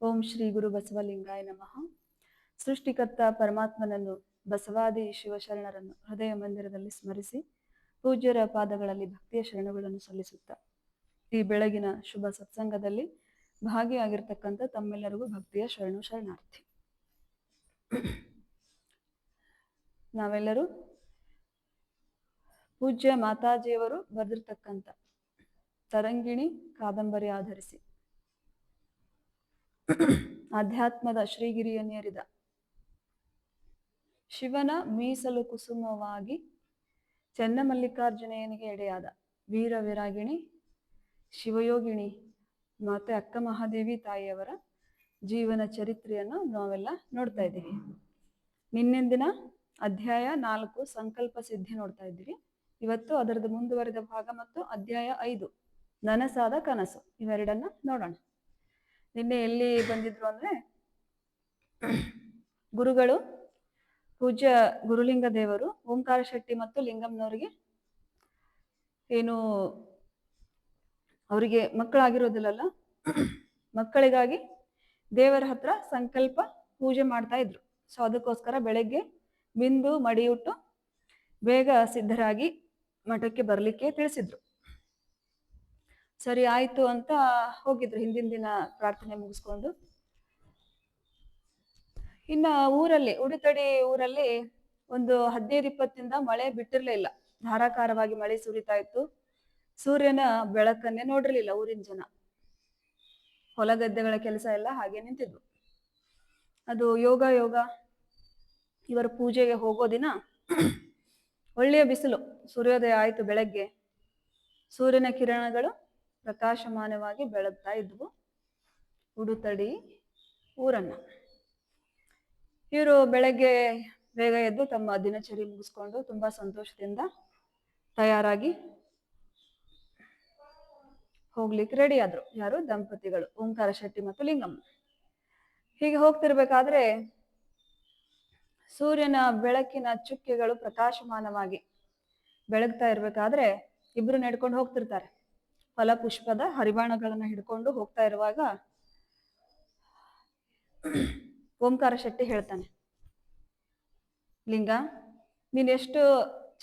ಓಂ ಶ್ರೀ ಗುರು ಬಸವಲಿಂಗಾಯ ನಮಃ. ಸೃಷ್ಟಿಕರ್ತ ಪರಮಾತ್ಮನನ್ನು ಬಸವಾದಿ ಶಿವಶರಣರನ್ನು ಹೃದಯ ಮಂದಿರದಲ್ಲಿ ಸ್ಮರಿಸಿ ಪೂಜ್ಯರ ಪಾದಗಳಲ್ಲಿ ಭಕ್ತಿಯ ಶರಣಗಳನ್ನು ಸಲ್ಲಿಸುತ್ತಾ ಈ ಬೆಳಗಿನ ಶುಭ ಸತ್ಸಂಗದಲ್ಲಿ ಭಾಗಿಯಾಗಿರ್ತಕ್ಕಂಥ ತಮ್ಮೆಲ್ಲರಿಗೂ ಭಕ್ತಿಯ ಶರಣಾರ್ಥಿ. ನಾವೆಲ್ಲರೂ ಪೂಜ್ಯ ಮಾತಾಜಿಯವರು ಬರೆದಿರ್ತಕ್ಕಂಥ ತರಂಗಿಣಿ ಕಾದಂಬರಿ ಆಧರಿಸಿ ಆಧ್ಯಾತ್ಮದ ಶ್ರೀಗಿರಿಯನ್ನೇರಿದ ಶಿವನ ಮೀಸಲು ಕುಸುಮವಾಗಿ ಚೆನ್ನಮಲ್ಲಿಕಾರ್ಜುನಯ್ಯನಿಗೆ ಎಡೆಯಾದ ವೀರ ವಿರಾಗಿಣಿ ಶಿವಯೋಗಿಣಿ ಮತ್ತೆ ಅಕ್ಕ ಮಹಾದೇವಿ ತಾಯಿಯವರ ಜೀವನ ಚರಿತ್ರೆಯನ್ನು ನಾವೆಲ್ಲ ನೋಡ್ತಾ ಇದ್ದೀವಿ. ನಿನ್ನಿಂದಿನ ಅಧ್ಯಾಯ 4 ಸಂಕಲ್ಪ ಸಿದ್ಧಿ ನೋಡ್ತಾ ಇದ್ದೀವಿ. ಇವತ್ತು ಅದರದ್ದು ಮುಂದುವರೆದ ಭಾಗ ಮತ್ತು ಅಧ್ಯಾಯ 5 ನನಸಾದ ಕನಸು ಇವೆರಡನ್ನ ನೋಡೋಣ. ನಿನ್ನೆ ಎಲ್ಲಿ ಬಂದಿದ್ರು ಅಂದ್ರೆ ಗುರುಗಳು ಪೂಜ್ಯ ಗುರುಲಿಂಗ ದೇವರು ಓಂಕಾರ ಶೆಟ್ಟಿ ಮತ್ತು ಲಿಂಗಮ್ಮನವರಿಗೆ ಏನು ಅವರಿಗೆ ಮಕ್ಕಳಾಗಿರೋದಿಲ್ಲಲ್ಲ, ಮಕ್ಕಳಿಗಾಗಿ ದೇವರ ಹತ್ರ ಸಂಕಲ್ಪ ಪೂಜೆ ಮಾಡ್ತಾ ಇದ್ರು. ಸೊ ಅದಕ್ಕೋಸ್ಕರ ಬೆಳಗ್ಗೆ ಬಿಂದು ಮಡಿಯುಟ್ಟು ಬೇಗ ಸಿದ್ಧರಾಗಿ ಮಠಕ್ಕೆ ಬರ್ಲಿಕ್ಕೆ ತಿಳಿಸಿದ್ರು. ಸರಿ ಆಯ್ತು ಅಂತ ಹೋಗಿದ್ರು. ಹಿಂದಿನ ದಿನ ಪ್ರಾರ್ಥನೆ ಮುಗಿಸ್ಕೊಂಡು ಇನ್ನ ಊರಲ್ಲಿ ಉಡುತಡಿ ಊರಲ್ಲಿ ಒಂದು 15-20 ಮಳೆ ಬಿಟ್ಟಿರ್ಲಿಲ್ಲ. ಧಾರಾಕಾರವಾಗಿ ಮಳೆ ಸುರಿತಾ ಇತ್ತು. ಸೂರ್ಯನ ಬೆಳಕನ್ನೇ ನೋಡಿರ್ಲಿಲ್ಲ ಊರಿನ ಜನ. ಹೊಲ ಗದ್ದೆಗಳ ಕೆಲಸ ಎಲ್ಲ ಹಾಗೆ ನಿಂತಿದ್ವು. ಅದು ಯೋಗ ಇವರ ಪೂಜೆಗೆ ಹೋಗೋ ದಿನ ಒಳ್ಳೆಯ ಬಿಸಿಲು, ಸೂರ್ಯೋದಯ ಆಯ್ತು. ಬೆಳಗ್ಗೆ ಸೂರ್ಯನ ಕಿರಣಗಳು ಪ್ರಕಾಶಮಾನವಾಗಿ ಬೆಳಗ್ತಾ ಇದ್ವು ಉಡುತಡಿ ಊರನ್ನ. ಇವರು ಬೆಳಗ್ಗೆ ಬೇಗ ಎದ್ದು ತಮ್ಮ ದಿನಚರಿ ಮುಗಿಸ್ಕೊಂಡು ತುಂಬಾ ಸಂತೋಷದಿಂದ ತಯಾರಾಗಿ ಹೋಗ್ಲಿಕ್ಕೆ ರೆಡಿ ಆದ್ರು. ಯಾರು? ದಂಪತಿಗಳು, ಓಂಕಾರ ಶೆಟ್ಟಿ ಮತ್ತು ಲಿಂಗಮ್ಮ. ಹೀಗೆ ಹೋಗ್ತಿರ್ಬೇಕಾದ್ರೆ ಸೂರ್ಯನ ಬೆಳಕಿನ ಚುಕ್ಕೆಗಳು ಪ್ರಕಾಶಮಾನವಾಗಿ ಬೆಳಗ್ತಾ ಇರ್ಬೇಕಾದ್ರೆ ಇಬ್ರು ನಡ್ಕೊಂಡು ಹೋಗ್ತಿರ್ತಾರೆ. ಫಲಪುಷ್ಪದ ಹರಿವಾಣಗಳನ್ನ ಹಿಡ್ಕೊಂಡು ಹೋಗ್ತಾ ಇರುವಾಗ ಓಂಕಾರ ಶೆಟ್ಟಿ ಹೇಳ್ತಾನೆ, ಲಿಂಗ, ನೀನ್ ಎಷ್ಟು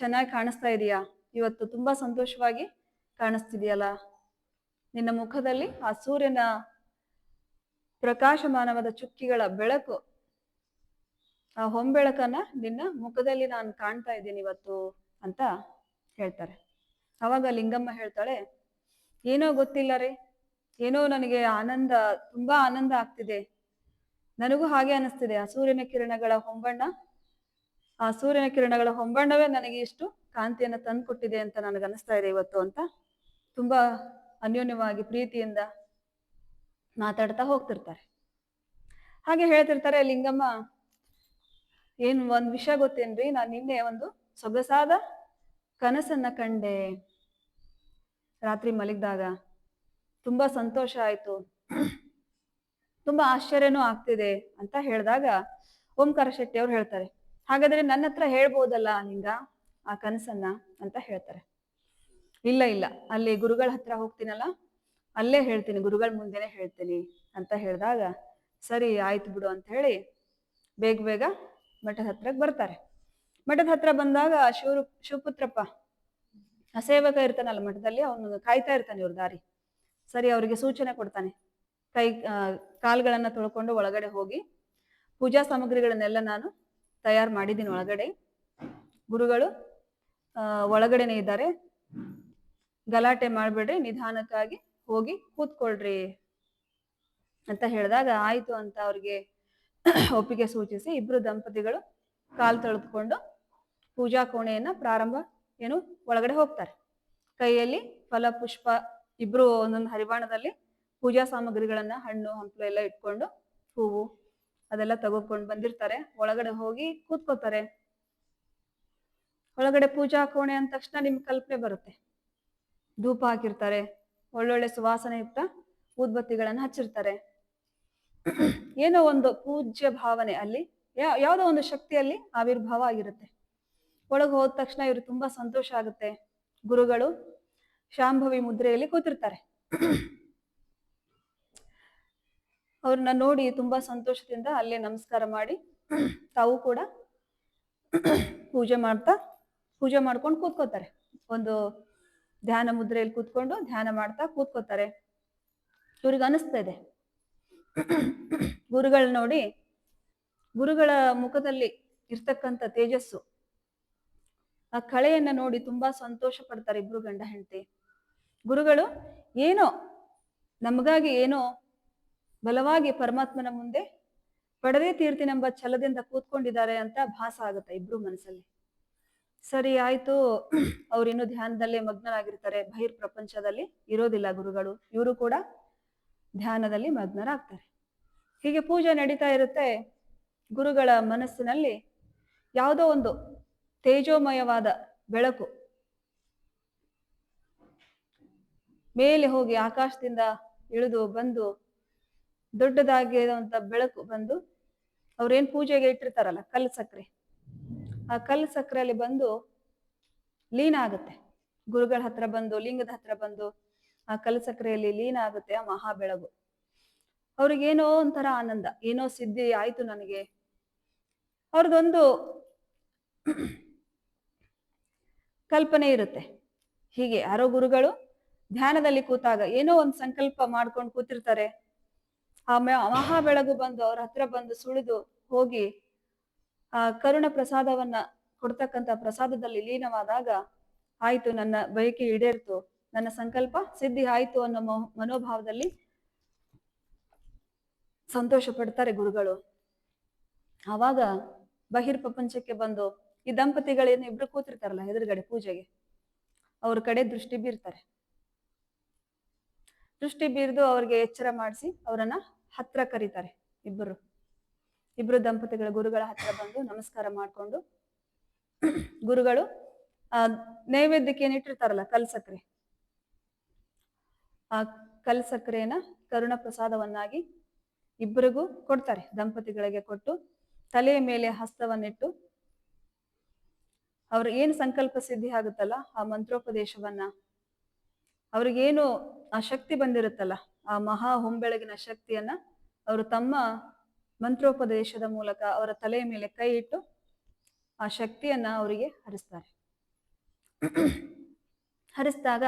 ಚೆನ್ನಾಗಿ ಕಾಣಿಸ್ತಾ ಇದೀಯಾ, ಇವತ್ತು ತುಂಬಾ ಸಂತೋಷವಾಗಿ ಕಾಣಿಸ್ತಿದೆಯಲ್ಲ, ನಿನ್ನ ಮುಖದಲ್ಲಿ ಆ ಸೂರ್ಯನ ಪ್ರಕಾಶಮಾನವಾದ ಚುಕ್ಕಿಗಳ ಬೆಳಕು, ಆ ಹೊಂಬೆಳಕನ್ನ ನಿನ್ನ ಮುಖದಲ್ಲಿ ನಾನು ಕಾಣ್ತಾ ಇದ್ದೀನಿ ಇವತ್ತು ಅಂತ ಹೇಳ್ತಾರೆ. ಅವಾಗ ಲಿಂಗಮ್ಮ ಹೇಳ್ತಾಳೆ, ಏನೋ ಗೊತ್ತಿಲ್ಲ ರೀ, ಏನೋ ನನಗೆ ತುಂಬಾ ಆನಂದ ಆಗ್ತಿದೆ. ನನಗೂ ಹಾಗೆ ಅನಿಸ್ತಿದೆ. ಆ ಸೂರ್ಯನ ಕಿರಣಗಳ ಹೊಂಬಣ್ಣವೇ ನನಗೆ ಇಷ್ಟು ಕಾಂತಿಯನ್ನ ತಂದು ಕೊಟ್ಟಿದೆ ಅಂತ ನನಗೆ ಅನಿಸ್ತಾ ಇದೆ ಇವತ್ತು ಅಂತ ತುಂಬಾ ಅನ್ಯೋನ್ಯವಾಗಿ ಪ್ರೀತಿಯಿಂದ ಮಾತಾಡ್ತಾ ಹೋಗ್ತಿರ್ತಾರೆ. ಹಾಗೆ ಹೇಳ್ತಿರ್ತಾರೆ. ಲಿಂಗಮ್ಮ, ಒಂದ್ ವಿಷಯ ಗೊತ್ತೇನ್ರಿ, ನಾನು ನಿನ್ನೆ ಒಂದು ಸೊಗಸಾದ ಕನಸನ್ನ ಕಂಡೆ. ರಾತ್ರಿ ಮಲಗಿದಾಗ ತುಂಬಾ ಸಂತೋಷ ಆಯ್ತು, ತುಂಬಾ ಆಶ್ಚರ್ಯನೂ ಆಗ್ತಿದೆ ಅಂತ ಹೇಳಿದಾಗ ಓಂಕಾರ ಶೆಟ್ಟಿ ಅವ್ರು ಹೇಳ್ತಾರೆ, ಹಾಗಾದ್ರೆ ನನ್ನ ಹತ್ರ ಹೇಳ್ಬೋದಲ್ಲ ಲಿಂಗ ಆ ಕನಸನ್ನ ಅಂತ ಹೇಳ್ತಾರೆ. ಇಲ್ಲ, ಅಲ್ಲಿ ಗುರುಗಳ ಹತ್ರ ಹೋಗ್ತೀನಲ್ಲ, ಅಲ್ಲೇ ಹೇಳ್ತೀನಿ, ಗುರುಗಳ ಮುಂದೆನೆ ಹೇಳ್ತೀನಿ ಅಂತ ಹೇಳಿದಾಗ ಸರಿ ಆಯ್ತು ಬಿಡು ಅಂತ ಹೇಳಿ ಬೇಗ ಮಠದ ಹತ್ರಕ್ಕೆ ಬರ್ತಾರೆ. ಮಠದ ಹತ್ರ ಬಂದಾಗ ಶಿವಪುತ್ರಪ್ಪ ಸೇವಕ ಇರ್ತಾನಲ್ಲ ಮಠದಲ್ಲಿ, ಅವನು ಕಾಯ್ತಾ ಇರ್ತಾನೆ ಇವ್ರ ದಾರಿ. ಸರಿ ಅವ್ರಿಗೆ ಸೂಚನೆ ಕೊಡ್ತಾನೆ, ಕಾಲ್ಗಳನ್ನ ತೊಳ್ಕೊಂಡು ಒಳಗಡೆ ಹೋಗಿ ಪೂಜಾ ಸಾಮಗ್ರಿಗಳನ್ನೆಲ್ಲ ನಾನು ತಯಾರು ಮಾಡಿದ್ದೀನಿ ಒಳಗಡೆ, ಗುರುಗಳು ಒಳಗಡೆನೆ ಇದ್ದಾರೆ, ಗಲಾಟೆ ಮಾಡ್ಬೇಡ್ರಿ, ನಿಧಾನಕ್ಕಾಗಿ ಹೋಗಿ ಕೂತ್ಕೊಳ್ರಿ ಅಂತ ಹೇಳಿದಾಗ ಆಯ್ತು ಅಂತ ಅವ್ರಿಗೆ ಒಪ್ಪಿಗೆ ಸೂಚಿಸಿ ಇಬ್ರು ದಂಪತಿಗಳು ಕಾಲ್ ತೊಳೆದುಕೊಂಡು ಪೂಜಾ ಕೋಣೆಯನ್ನ ಒಳಗಡೆ ಹೋಗ್ತಾರೆ. ಕೈಯಲ್ಲಿ ಫಲಪುಷ್ಪ, ಇಬ್ರು ಒಂದೊಂದು ಹರಿವಾಣದಲ್ಲಿ ಪೂಜಾ ಸಾಮಗ್ರಿಗಳನ್ನ, ಹಣ್ಣು ಹಂಪಲು ಎಲ್ಲ ಇಟ್ಕೊಂಡು, ಹೂವು ಅದೆಲ್ಲ ತಗೋಕೊಂಡು ಬಂದಿರ್ತಾರೆ. ಒಳಗಡೆ ಹೋಗಿ ಕೂತ್ಕೋತಾರೆ. ಒಳಗಡೆ ಪೂಜಾ ಕೋಣೆ ಅಂದ ತಕ್ಷಣ ನಿಮ್ಗೆ ಕಲ್ಪನೆ ಬರುತ್ತೆ. ಧೂಪ ಹಾಕಿರ್ತಾರೆ, ಒಳ್ಳೊಳ್ಳೆ ಸುವಾಸನೆ ಯುಕ್ತ ಊದ್ಬತ್ತಿಗಳನ್ನ ಹಚ್ಚಿರ್ತಾರೆ. ಏನೋ ಒಂದು ಪೂಜ್ಯ ಭಾವನೆ ಅಲ್ಲಿ, ಯಾವುದೋ ಒಂದು ಶಕ್ತಿಯಲ್ಲಿ ಆವಿರ್ಭಾವ ಆಗಿರುತ್ತೆ. ಒಳಗೆ ಹೋದ ತಕ್ಷಣ ಇವ್ರು ತುಂಬಾ ಸಂತೋಷ ಆಗುತ್ತೆ. ಗುರುಗಳು ಶಾಂಭವಿ ಮುದ್ರೆಯಲ್ಲಿ ಕೂತಿರ್ತಾರೆ. ಅವ್ರನ್ನ ನೋಡಿ ತುಂಬಾ ಸಂತೋಷದಿಂದ ಅಲ್ಲೇ ನಮಸ್ಕಾರ ಮಾಡಿ ತಾವು ಕೂಡ ಪೂಜೆ ಮಾಡ್ಕೊಂಡು ಕೂತ್ಕೋತಾರೆ. ಒಂದು ಧ್ಯಾನ ಮುದ್ರೆಯಲ್ಲಿ ಕೂತ್ಕೊಂಡು ಧ್ಯಾನ ಮಾಡ್ತಾ ಕೂತ್ಕೋತಾರೆ. ಇವ್ರಿಗೆ ಅನಿಸ್ತಾ ಇದೆ ಗುರುಗಳು ನೋಡಿ, ಗುರುಗಳ ಮುಖದಲ್ಲಿ ಇರ್ತಕ್ಕಂಥ ತೇಜಸ್ಸು, ಆ ಕಳೆಯನ್ನ ನೋಡಿ ತುಂಬಾ ಸಂತೋಷ ಪಡ್ತಾರೆ ಇಬ್ರು ಗಂಡ ಹೆಂಡತಿ. ಗುರುಗಳು ಏನೋ ನಮಗಾಗಿ ಏನೋ ಬಲವಾಗಿ ಪರಮಾತ್ಮನ ಮುಂದೆ ಪಡೆದೇ ತೀರ್ತಿನೆಂಬ ಛಲದಿಂದ ಕೂತ್ಕೊಂಡಿದ್ದಾರೆ ಅಂತ ಭಾಸ ಆಗುತ್ತೆ ಇಬ್ರು ಮನಸ್ಸಲ್ಲಿ. ಸರಿ ಆಯ್ತು, ಅವ್ರಿನ್ನು ಧ್ಯಾನದಲ್ಲೇ ಮಗ್ನರಾಗಿರ್ತಾರೆ, ಬಹಿರ್ ಪ್ರಪಂಚದಲ್ಲಿ ಇರೋದಿಲ್ಲ ಗುರುಗಳು. ಇವರು ಕೂಡ ಧ್ಯಾನದಲ್ಲಿ ಮಗ್ನರಾಗ್ತಾರೆ. ಹೀಗೆ ಪೂಜೆ ನಡೀತಾ ಇರುತ್ತೆ. ಗುರುಗಳ ಮನಸ್ಸಿನಲ್ಲಿ ಯಾವುದೋ ಒಂದು ತೇಜೋಮಯವಾದ ಬೆಳಕು ಮೇಲೆ ಹೋಗಿ ಆಕಾಶದಿಂದ ಇಳಿದು ಬಂದು, ದೊಡ್ಡದಾಗಿರುವಂತ ಬೆಳಕು ಬಂದು, ಅವ್ರೇನ್ ಪೂಜೆಗೆ ಇಟ್ಟಿರ್ತಾರಲ್ಲ ಕಲ್ಲು ಸಕ್ಕರೆ, ಆ ಕಲ್ಲು ಸಕ್ಕರೆಯಲ್ಲಿ ಬಂದು ಲೀನ ಆಗುತ್ತೆ. ಗುರುಗಳ ಹತ್ರ ಬಂದು, ಲಿಂಗದ ಹತ್ರ ಬಂದು ಆ ಕಲ್ಲು ಸಕ್ಕರೆಯಲ್ಲಿ ಲೀನ ಆಗುತ್ತೆ ಆ ಮಹಾ ಬೆಳಗು. ಅವ್ರಿಗೇನೋ ಒಂಥರ ಆನಂದ, ಏನೋ ಸಿದ್ಧಿ ಆಯ್ತು ನನಗೆ. ಅವ್ರದ್ದೊಂದು ಕಲ್ಪನೆ ಇರುತ್ತೆ. ಹೀಗೆ ಯಾರೋ ಗುರುಗಳು ಧ್ಯಾನದಲ್ಲಿ ಕೂತಾಗ ಏನೋ ಒಂದು ಸಂಕಲ್ಪ ಮಾಡ್ಕೊಂಡು ಕೂತಿರ್ತಾರೆ. ಆ ಮಹಾ ಬೆಳಗು ಬಂದು ಅವ್ರ ಹತ್ರ ಬಂದು ಸುಳಿದು ಹೋಗಿ ಆ ಕರುಣ ಪ್ರಸಾದವನ್ನ ಕೊಡ್ತಕ್ಕಂಥ ಪ್ರಸಾದದಲ್ಲಿ ಲೀನವಾದಾಗ, ಆಯ್ತು ನನ್ನ ಬಯಕೆ ಈಡೇರ್ತು, ನನ್ನ ಸಂಕಲ್ಪ ಸಿದ್ಧಿ ಆಯ್ತು ಅನ್ನೋ ಮನೋಭಾವದಲ್ಲಿ ಸಂತೋಷ ಪಡ್ತಾರೆ ಗುರುಗಳು. ಆವಾಗ ಬಹಿರ್ ಪ್ರಪಂಚಕ್ಕೆ ಬಂದು ಈ ದಂಪತಿಗಳೇನು ಇಬ್ರು ಕೂತಿರ್ತಾರಲ್ಲ ಎದುರುಗಡೆ ಪೂಜೆಗೆ, ಅವ್ರ ಕಡೆ ದೃಷ್ಟಿ ಬೀರ್ತಾರೆ. ದೃಷ್ಟಿ ಬೀರ್ದು ಅವ್ರಿಗೆ ಎಚ್ಚರ ಮಾಡಿಸಿ ಅವರನ್ನ ಹತ್ರ ಕರೀತಾರೆ. ಇಬ್ರು ದಂಪತಿಗಳ ಗುರುಗಳ ಹತ್ರ ಬಂದು ನಮಸ್ಕಾರ ಮಾಡ್ಕೊಂಡು, ಗುರುಗಳು ನೈವೇದ್ಯಕ್ಕೆ ಏನಿಟ್ಟಿರ್ತಾರಲ್ಲ ಕಲ್ ಸಕ್ಕರೆ, ಆ ಕಲ್ ಸಕ್ಕರೆಯನ್ನ ಕರುಣ ಪ್ರಸಾದವನ್ನಾಗಿ ಇಬ್ಬರಿಗೂ ಕೊಡ್ತಾರೆ. ದಂಪತಿಗಳಿಗೆ ಕೊಟ್ಟು ತಲೆಯ ಮೇಲೆ ಹಸ್ತವನ್ನಿಟ್ಟು ಅವ್ರ ಏನು ಸಂಕಲ್ಪ ಸಿದ್ಧಿ ಆಗುತ್ತಲ್ಲ ಆ ಮಂತ್ರೋಪದೇಶವನ್ನ, ಅವ್ರಿಗೇನು ಆ ಶಕ್ತಿ ಬಂದಿರುತ್ತಲ್ಲ ಆ ಮಹಾ ಹೊಂಬೆಳಗಿನ ಶಕ್ತಿಯನ್ನ ಅವರು ತಮ್ಮ ಮಂತ್ರೋಪದೇಶದ ಮೂಲಕ ಅವರ ತಲೆಯ ಮೇಲೆ ಕೈ ಇಟ್ಟು ಆ ಶಕ್ತಿಯನ್ನ ಅವರಿಗೆ ಹರಿಸ್ತಾರೆ. ಹರಿಸಿದಾಗ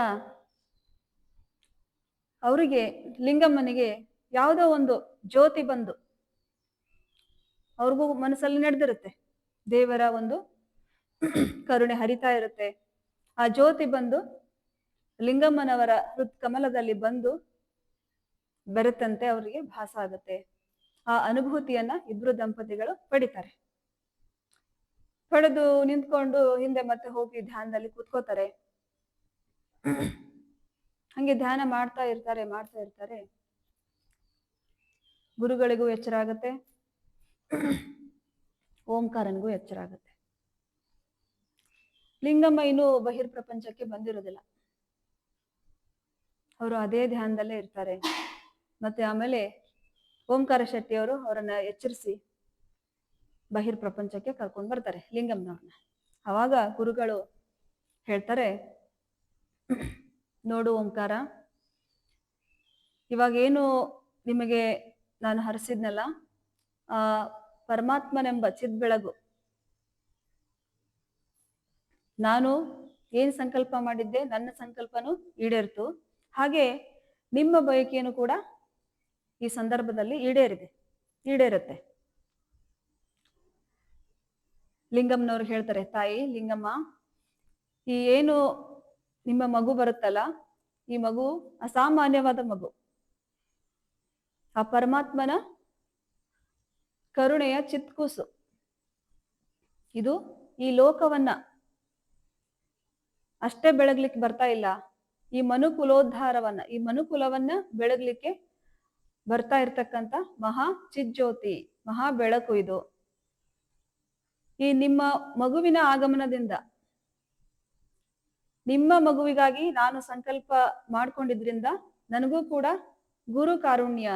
ಅವರಿಗೆ ಲಿಂಗಮ್ಮನಿಗೆ ಯಾವುದೋ ಒಂದು ಜ್ಯೋತಿ ಬಂದು, ಅವ್ರಿಗೂ ಮನಸ್ಸಲ್ಲಿ ನಡೆದಿರುತ್ತೆ, ದೇವರ ಒಂದು ಕರುಣೆ ಹರಿತಾ ಇರುತ್ತೆ. ಆ ಜ್ಯೋತಿ ಬಂದು ಲಿಂಗಮ್ಮನವರ ಹೃತ್ ಕಮಲದಲ್ಲಿ ಬಂದು ಬೆರೆತಂತೆ ಅವರಿಗೆ ಭಾಸ ಆಗುತ್ತೆ. ಆ ಅನುಭೂತಿಯನ್ನ ಇಬ್ರು ದಂಪತಿಗಳು ಪಡಿತಾರೆ. ಪಡೆದು ನಿಂತ್ಕೊಂಡು ಹಿಂದೆ ಮತ್ತೆ ಹೋಗಿ ಧ್ಯಾನದಲ್ಲಿ ಕೂತ್ಕೋತಾರೆ. ಹಂಗೆ ಧ್ಯಾನ ಮಾಡ್ತಾ ಇರ್ತಾರೆ. ಗುರುಗಳಿಗೂ ಎಚ್ಚರ ಆಗತ್ತೆ, ಓಂಕಾರನಿಗೂ ಎಚ್ಚರ ಆಗತ್ತೆ. ಲಿಂಗಮ್ಮ ಇನ್ನೂ ಬಹಿರ್ ಪ್ರಪಂಚಕ್ಕೆ ಬಂದಿರೋದಿಲ್ಲ. ಅವರು ಅದೇ ಧ್ಯಾನದಲ್ಲೇ ಇರ್ತಾರೆ. ಮತ್ತೆ ಆಮೇಲೆ ಓಂಕಾರ ಶೆಟ್ಟಿಯವರು ಅವರನ್ನ ಎಚ್ಚರಿಸಿ ಬಹಿರ್ ಪ್ರಪಂಚಕ್ಕೆ ಕರ್ಕೊಂಡು ಬರ್ತಾರೆ ಲಿಂಗಮ್ಮನವ್ರನ್ನ. ಅವಾಗ ಗುರುಗಳು ಹೇಳ್ತಾರೆ, ನೋಡು ಓಂಕಾರ, ಇವಾಗೇನು ನಿಮಗೆ ನಾನು ಹರಿಸಿದ್ನಲ್ಲ ಆ ಪರಮಾತ್ಮನೆಂಬ ಚಿದ್ ಬೆಳಗು, ನಾನು ಏನ್ ಸಂಕಲ್ಪ ಮಾಡಿದ್ದೆ ನನ್ನ ಸಂಕಲ್ಪನೂ ಈಡೇರ್ತು. ಹಾಗೆ ನಿಮ್ಮ ಬಯಕೆಯನ್ನು ಕೂಡ ಈ ಸಂದರ್ಭದಲ್ಲಿ ಈಡೇರುತ್ತೆ. ಲಿಂಗಮ್ಮನವ್ರು ಹೇಳ್ತಾರೆ, ತಾಯಿ ಲಿಂಗಮ್ಮ, ಈ ಏನು ನಿಮ್ಮ ಮಗು ಬರುತ್ತಲ್ಲ, ಈ ಮಗು ಅಸಾಮಾನ್ಯವಾದ ಮಗು, ಆ ಪರಮಾತ್ಮನ ಕರುಣೆಯ ಚಿತ್ಕೂಸು. ಇದು ಈ ಲೋಕವನ್ನ ಅಷ್ಟೇ ಬೆಳಗ್ಲಿಕ್ಕೆ ಬರ್ತಾ ಇಲ್ಲ, ಈ ಮನುಕುಲೋದ್ಧಾರವನ್ನ, ಈ ಮನುಕುಲವನ್ನ ಬೆಳಗ್ಲಿಕ್ಕೆ ಬರ್ತಾ ಇರ್ತಕ್ಕಂಥ ಮಹಾ ಚಿಜ್ಯೋತಿ, ಮಹಾ ಬೆಳಕು ಇದು. ಈ ನಿಮ್ಮ ಮಗುವಿನ ಆಗಮನದಿಂದ, ನಿಮ್ಮ ಮಗುವಿಗಾಗಿ ನಾನು ಸಂಕಲ್ಪ ಮಾಡ್ಕೊಂಡಿದ್ರಿಂದ ನನಗೂ ಕೂಡ ಗುರು ಕಾರುಣ್ಯ,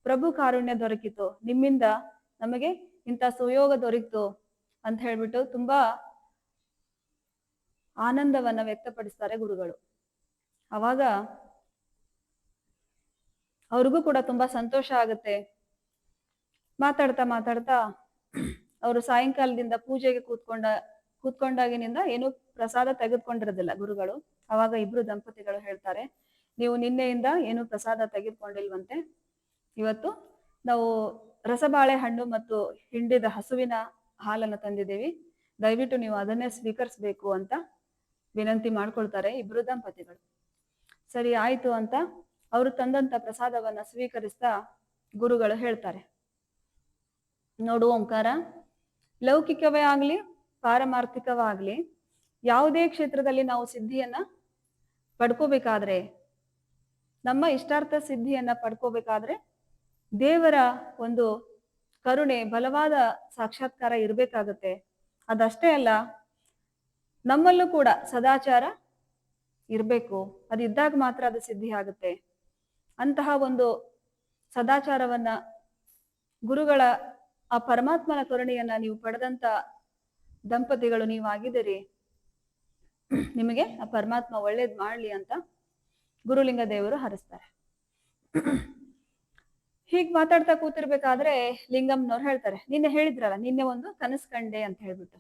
ಪ್ರಭು ಕಾರುಣ್ಯ ದೊರಕಿತು, ನಿಮ್ಮಿಂದ ನಮಗೆ ಇಂಥ ಸುಯೋಗ ದೊರಕಿತು ಅಂತ ಹೇಳ್ಬಿಟ್ಟು ತುಂಬಾ ಆನಂದವನ್ನ ವ್ಯಕ್ತಪಡಿಸ್ತಾರೆ ಗುರುಗಳು. ಅವಾಗ ಅವ್ರಿಗೂ ಕೂಡ ತುಂಬಾ ಸಂತೋಷ ಆಗುತ್ತೆ. ಮಾತಾಡ್ತಾ ಮಾತಾಡ್ತಾ ಅವರು ಸಾಯಂಕಾಲದಿಂದ ಪೂಜೆಗೆ ಕೂತ್ಕೊಂಡಾಗಿನಿಂದ ಏನು ಪ್ರಸಾದ ತೆಗೆದುಕೊಂಡಿರೋದಿಲ್ಲ ಗುರುಗಳು. ಅವಾಗ ಇಬ್ರು ದಂಪತಿಗಳು ಹೇಳ್ತಾರೆ, ನೀವು ನಿನ್ನೆಯಿಂದ ಏನು ಪ್ರಸಾದ ತೆಗೆದುಕೊಂಡಿಲ್ವಂತೆ, ಇವತ್ತು ನಾವು ರಸಬಾಳೆ ಹಣ್ಣು ಮತ್ತು ಹಿಂಡಿದ ಹಸುವಿನ ಹಾಲನ್ನು ತಂದಿದ್ದೀವಿ, ದಯವಿಟ್ಟು ನೀವು ಅದನ್ನೇ ಸ್ವೀಕರಿಸ್ಬೇಕು ಅಂತ ವಿನಂತಿ ಮಾಡ್ಕೊಳ್ತಾರೆ ಇಬ್ರು ದಂಪತಿಗಳು. ಸರಿ ಆಯ್ತು ಅಂತ ಅವರು ತಂದಂತ ಪ್ರಸಾದವನ್ನ ಸ್ವೀಕರಿಸ್ತಾ ಗುರುಗಳು ಹೇಳ್ತಾರೆ, ನೋಡು ಓಂಕಾರ, ಲೌಕಿಕವೇ ಆಗ್ಲಿ ಪಾರಮಾರ್ಥಿಕವಾಗ್ಲಿ ಯಾವುದೇ ಕ್ಷೇತ್ರದಲ್ಲಿ ನಾವು ಸಿದ್ಧಿಯನ್ನ ಪಡ್ಕೋಬೇಕಾದ್ರೆ, ನಮ್ಮ ಇಷ್ಟಾರ್ಥ ಸಿದ್ಧಿಯನ್ನ ಪಡ್ಕೋಬೇಕಾದ್ರೆ ದೇವರ ಒಂದು ಕರುಣೆ, ಬಲವಾದ ಸಾಕ್ಷಾತ್ಕಾರ ಇರ್ಬೇಕಾಗತ್ತೆ. ಅದಷ್ಟೇ ಅಲ್ಲ, ನಮ್ಮಲ್ಲೂ ಕೂಡ ಸದಾಚಾರ ಇರ್ಬೇಕು. ಅದಿದ್ದಾಗ ಮಾತ್ರ ಅದು ಸಿದ್ಧಿ ಆಗುತ್ತೆ. ಅಂತಹ ಒಂದು ಸದಾಚಾರವನ್ನ, ಗುರುಗಳ ಆ ಪರಮಾತ್ಮನ ಕರುಣೆಯನ್ನ ನೀವು ಪಡೆದಂತ ದಂಪತಿಗಳು ನೀವಾಗಿದ್ದೀರಿ. ನಿಮಗೆ ಆ ಪರಮಾತ್ಮ ಒಳ್ಳೇದ್ ಮಾಡ್ಲಿ ಅಂತ ಗುರುಲಿಂಗ ದೇವರು ಹರಿಸ್ತಾರೆ. ಹೀಗ್ ಮಾತಾಡ್ತಾ ಕೂತಿರ್ಬೇಕಾದ್ರೆ ಲಿಂಗಮ್ನವ್ರು ಹೇಳ್ತಾರೆ, ನಿನ್ನೆ ಹೇಳಿದ್ರಲ್ಲ, ನಿನ್ನೆ ಒಂದು ಕನಸು ಕಂಡೆ ಅಂತ ಹೇಳ್ಬಿಟ್ಟು.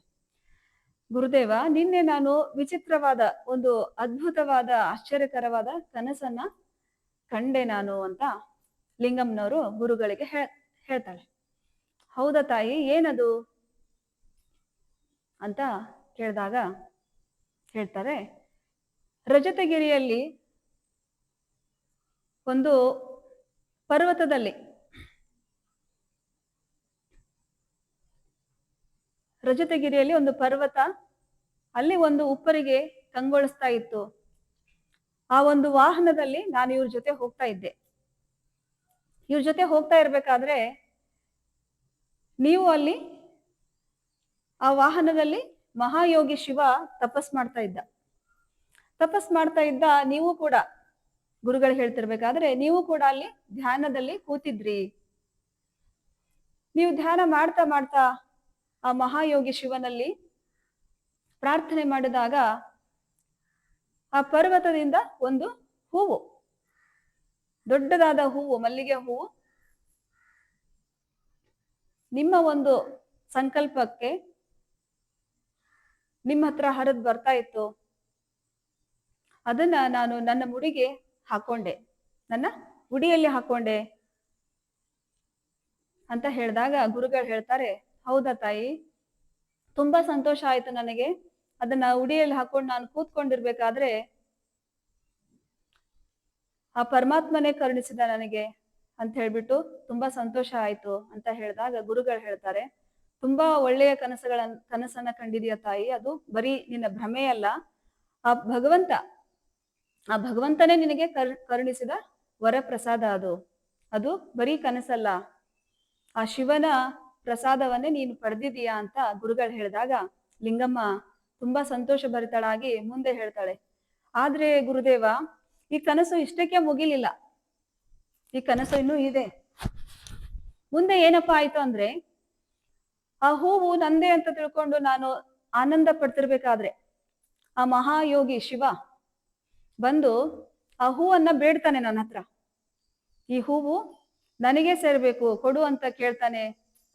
ಗುರುದೇವ, ನಿನ್ನೆ ನಾನು ವಿಚಿತ್ರವಾದ ಒಂದು ಅದ್ಭುತವಾದ ಆಶ್ಚರ್ಯಕರವಾದ ಕನಸನ್ನ ಕಂಡೆ ನಾನು ಅಂತ ಲಿಂಗಮ್ನವರು ಗುರುಗಳಿಗೆ ಹೇಳ್ತಾಳೆ. ಹೌದಾ ತಾಯಿ, ಏನದು ಅಂತ ಕೇಳಿದಾಗ ಹೇಳ್ತಾರೆ, ರಜತಗಿರಿಯಲ್ಲಿ ಒಂದು ಪರ್ವತದಲ್ಲಿ, ರಜತಗಿರಿಯಲ್ಲಿ ಒಂದು ಪರ್ವತ, ಅಲ್ಲಿ ಒಂದು ಉಪ್ಪರಿಗೆ ಕಂಗೊಳಿಸ್ತಾ ಇತ್ತು. ಆ ಒಂದು ವಾಹನದಲ್ಲಿ ನಾನು ಇವ್ರ ಜೊತೆ ಹೋಗ್ತಾ ಇದ್ದೆ. ಇವ್ರ ಜೊತೆ ಹೋಗ್ತಾ ಇರ್ಬೇಕಾದ್ರೆ ನೀವು ಅಲ್ಲಿ ಆ ವಾಹನದಲ್ಲಿ ಮಹಾಯೋಗಿ ಶಿವ ತಪಸ್ ಮಾಡ್ತಾ ಇದ್ದ. ನೀವು ಕೂಡ ಗುರುಗಳು ಹೇಳ್ತಿರ್ಬೇಕಾದ್ರೆ ನೀವು ಕೂಡ ಅಲ್ಲಿ ಧ್ಯಾನದಲ್ಲಿ ಕೂತಿದ್ರಿ. ನೀವು ಧ್ಯಾನ ಮಾಡ್ತಾ ಮಾಡ್ತಾ ಆ ಮಹಾಯೋಗಿ ಶಿವನಲ್ಲಿ ಪ್ರಾರ್ಥನೆ ಮಾಡಿದಾಗ ಆ ಪರ್ವತದಿಂದ ಒಂದು ಹೂವು, ದೊಡ್ಡದಾದ ಹೂವು, ಮಲ್ಲಿಗೆ ಹೂವು ನಿಮ್ಮ ಒಂದು ಸಂಕಲ್ಪಕ್ಕೆ ನಿಮ್ಮ ಹತ್ರ ಹರಿದು ಬರ್ತಾ ಇತ್ತು. ಅದನ್ನ ನಾನು ನನ್ನ ಮುಡಿಗೆ ಹಾಕೊಂಡೆ, ನನ್ನ ಉಡಿಯಲ್ಲಿ ಹಾಕೊಂಡೆ ಅಂತ ಹೇಳಿದಾಗ ಗುರುಗಳು ಹೇಳ್ತಾರೆ, ಹೌದಾ ತಾಯಿ, ತುಂಬಾ ಸಂತೋಷ ಆಯ್ತು ನನಗೆ. ಅದನ್ನ ಉಡಿಯಲ್ಲಿ ಹಾಕೊಂಡು ನಾನು ಕೂತ್ಕೊಂಡಿರ್ಬೇಕಾದ್ರೆ ಆ ಪರಮಾತ್ಮನೇ ಕರುಣಿಸಿದ ನನಗೆ ಅಂತ ಹೇಳ್ಬಿಟ್ಟು ತುಂಬಾ ಸಂತೋಷ ಆಯ್ತು ಅಂತ ಹೇಳಿದಾಗ ಗುರುಗಳು ಹೇಳ್ತಾರೆ, ತುಂಬಾ ಒಳ್ಳೆಯ ಕನಸನ್ನ ಕಂಡಿದೀಯ ತಾಯಿ. ಅದು ಬರೀ ನಿನ್ನ ಭ್ರಮೆಯಲ್ಲ, ಆ ಭಗವಂತನೇ ನಿನಗೆ ಕರುಣಿಸಿದ ವರಪ್ರಸಾದ ಅದು ಬರೀ ಕನಸಲ್ಲ. ಆ ಶಿವನ ಪ್ರಸಾದವನ್ನೇ ನೀನು ಪಡೆದಿದೀಯಾ ಅಂತ ಗುರುಗಳು ಹೇಳಿದಾಗ ಲಿಂಗಮ್ಮ ತುಂಬಾ ಸಂತೋಷ ಭರಿತಳಾಗಿ ಮುಂದೆ ಹೇಳ್ತಾಳೆ, ಆದ್ರೆ ಗುರುದೇವ, ಈ ಕನಸು ಇಷ್ಟಕ್ಕೆ ಮುಗಿಲಿಲ್ಲ, ಈ ಕನಸು ಇನ್ನೂ ಇದೆ. ಮುಂದೆ ಏನಪ್ಪಾ ಆಯ್ತು ಅಂದ್ರೆ, ಆ ಹೂವು ನಂದೇ ಅಂತ ತಿಳ್ಕೊಂಡು ನಾನು ಆನಂದ ಪಡ್ತಿರ್ಬೇಕಾದ್ರೆ ಆ ಮಹಾಯೋಗಿ ಶಿವ ಬಂದು ಆ ಹೂವನ್ನ ಬೇಡ್ತಾನೆ ನನ್ನ ಹತ್ರ, ಈ ಹೂವು ನನಗೆ ಸೇರ್ಬೇಕು ಕೊಡು ಅಂತ ಕೇಳ್ತಾನೆ.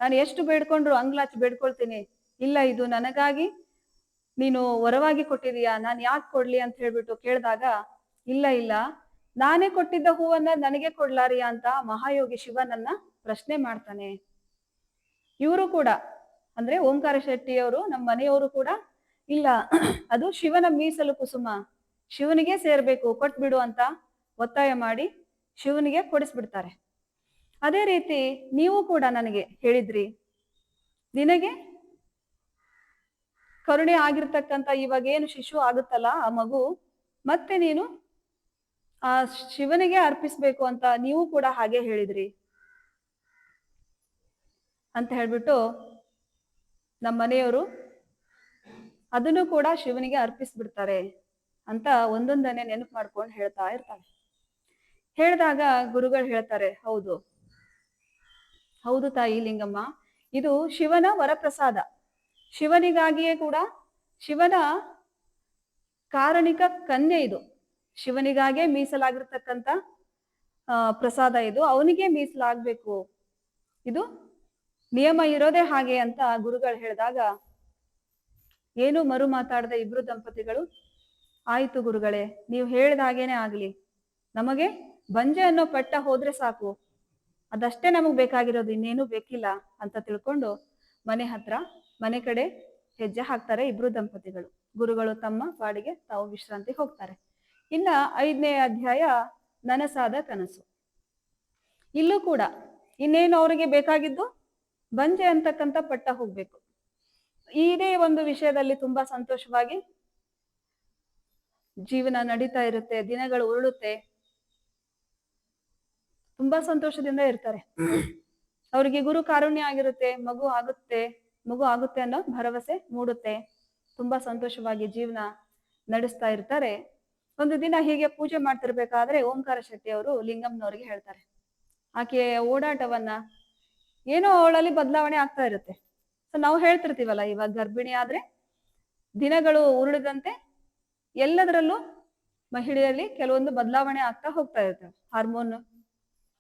ನಾನು ಎಷ್ಟು ಬೇಡ್ಕೊಂಡ್ರು ಅಂಗ್ಲಾಚ್ ಬೇಡ್ಕೊಳ್ತೀನಿ, ಇಲ್ಲ ಇದು ನನಗಾಗಿ ನೀನು ವರವಾಗಿ ಕೊಟ್ಟಿದೀಯಾ, ನಾನು ಯಾಕೆ ಕೊಡ್ಲಿ ಅಂತ ಹೇಳ್ಬಿಟ್ಟು ಕೇಳಿದಾಗ, ಇಲ್ಲ ನಾನೇ ಕೊಟ್ಟಿದ್ದ ಹೂವನ್ನ ನನಗೆ ಕೊಡ್ಲಾರಿಯಾ ಅಂತ ಮಹಾಯೋಗಿ ಶಿವನನ್ನ ಪ್ರಶ್ನೆ ಮಾಡ್ತಾನೆ. ಇವರು ಕೂಡ ಅಂದ್ರೆ ಓಂಕಾರ ಶೆಟ್ಟಿಯವರು, ನಮ್ಮ ಮನೆಯವರು ಕೂಡ, ಇಲ್ಲ ಅದು ಶಿವನ ಮೀಸಲು ಕುಸುಮ, ಶಿವನಿಗೆ ಸೇರ್ಬೇಕು, ಕೊಟ್ಬಿಡು ಅಂತ ಒತ್ತಾಯ ಮಾಡಿ ಶಿವನಿಗೆ ಕೊಡಿಸ್ಬಿಡ್ತಾರೆ. ಅದೇ ರೀತಿ ನೀವು ಕೂಡ ನನಗೆ ಹೇಳಿದ್ರಿ, ನಿನಗೆ ಕರುಣೆ ಆಗಿರ್ತಕ್ಕಂಥ ಇವಾಗ ಏನು ಶಿಶು ಆಗುತ್ತಲ್ಲ ಆ ಮಗು, ಮತ್ತೆ ನೀನು ಆ ಶಿವನಿಗೆ ಅರ್ಪಿಸ್ಬೇಕು ಅಂತ ನೀವು ಕೂಡ ಹಾಗೆ ಹೇಳಿದ್ರಿ ಅಂತ ಹೇಳ್ಬಿಟ್ಟು ನಮ್ಮ ಮನೆಯವರು ಅದನ್ನು ಕೂಡ ಶಿವನಿಗೆ ಅರ್ಪಿಸ್ಬಿಡ್ತಾರೆ ಅಂತ ಒಂದೊಂದನ್ನೇ ನೆನಪು ಮಾಡ್ಕೊಂಡು ಹೇಳ್ತಾ ಇರ್ತಾರೆ. ಹೇಳಿದಾಗ ಗುರುಗಳು ಹೇಳ್ತಾರೆ, ಹೌದು ತಾಯಿ ಲಿಂಗಮ್ಮ, ಇದು ಶಿವನ ವರಪ್ರಸಾದ. ಶಿವನಿಗಾಗಿಯೇ ಕೂಡ, ಶಿವನ ಕಾರಣಿಕ ಕನ್ಯೆ ಇದು, ಶಿವನಿಗಾಗೇ ಮೀಸಲಾಗಿರ್ತಕ್ಕಂಥ ಪ್ರಸಾದ ಇದು, ಅವನಿಗೆ ಮೀಸಲಾಗ್ಬೇಕು, ಇದು ನಿಯಮ ಇರೋದೇ ಹಾಗೆ ಅಂತ ಗುರುಗಳು ಹೇಳಿದಾಗ ಏನು ಮರು ಮಾತಾಡದೆ ಇಬ್ರು ದಂಪತಿಗಳು, ಆಯ್ತು ಗುರುಗಳೇ, ನೀವು ಹೇಳಿದ ಹಾಗೇನೆ ಆಗ್ಲಿ, ನಮಗೆ ಬಂಜೆ ಅನ್ನೋ ಪಟ್ಟ ಹೋದ್ರೆ ಸಾಕು, ಅದಷ್ಟೇ ನಮಗ್ ಬೇಕಾಗಿರೋದು, ಇನ್ನೇನು ಬೇಕಿಲ್ಲ ಅಂತ ತಿಳ್ಕೊಂಡು ಮನೆ ಕಡೆ ಹೆಜ್ಜೆ ಹಾಕ್ತಾರೆ ಇಬ್ರು ದಂಪತಿಗಳು. ಗುರುಗಳು ತಮ್ಮ ಪಾಡಿಗೆ ತಾವು ವಿಶ್ರಾಂತಿ ಹೋಗ್ತಾರೆ. ಇನ್ನ 5ನೇ ಅಧ್ಯಾಯ ನನಸಾದ ಕನಸು. ಇಲ್ಲೂ ಕೂಡ ಇನ್ನೇನು ಅವರಿಗೆ ಬೇಕಾಗಿದ್ದು ಬಂಜೆ ಅಂತಕ್ಕಂಥ ಪಟ್ಟ ಹೋಗ್ಬೇಕು. ಇದೇ ಒಂದು ವಿಷಯದಲ್ಲಿ ತುಂಬಾ ಸಂತೋಷವಾಗಿ ಜೀವನ ನಡೀತಾ ಇರುತ್ತೆ, ದಿನಗಳು ಉರುಳುತ್ತೆ, ತುಂಬಾ ಸಂತೋಷದಿಂದ ಇರ್ತಾರೆ. ಅವರಿಗೆ ಗುರು ಕಾರುಣ್ಯ ಆಗಿರುತ್ತೆ, ಮಗು ಆಗುತ್ತೆ ಅನ್ನೋ ಭರವಸೆ ಮೂಡುತ್ತೆ, ತುಂಬಾ ಸಂತೋಷವಾಗಿ ಜೀವನ ನಡೆಸ್ತಾ ಇರ್ತಾರೆ. ಒಂದು ದಿನ ಹೀಗೆ ಪೂಜೆ ಮಾಡ್ತಿರ್ಬೇಕಾದ್ರೆ ಓಂಕಾರ ಶೆಟ್ಟಿ ಅವರು ಲಿಂಗಮ್ಮನವ್ರಿಗೆ ಹೇಳ್ತಾರೆ, ಆಕೆಯ ಓಡಾಟವನ್ನ ಏನೋ ಅವಳಲ್ಲಿ ಬದಲಾವಣೆ ಆಗ್ತಾ ಇರುತ್ತೆ. ಸೊ ನಾವು ಹೇಳ್ತಿರ್ತೀವಲ್ಲ, ಇವಾಗ ಗರ್ಭಿಣಿ ಆದ್ರೆ ದಿನಗಳು ಉರುಳಿದಂತೆ ಎಲ್ಲದರಲ್ಲೂ ಮಹಿಳೆಯಲ್ಲಿ ಕೆಲವೊಂದು ಬದಲಾವಣೆ ಆಗ್ತಾ ಹೋಗ್ತಾ ಇರ್ತವೆ, ಹಾರ್ಮೋನ್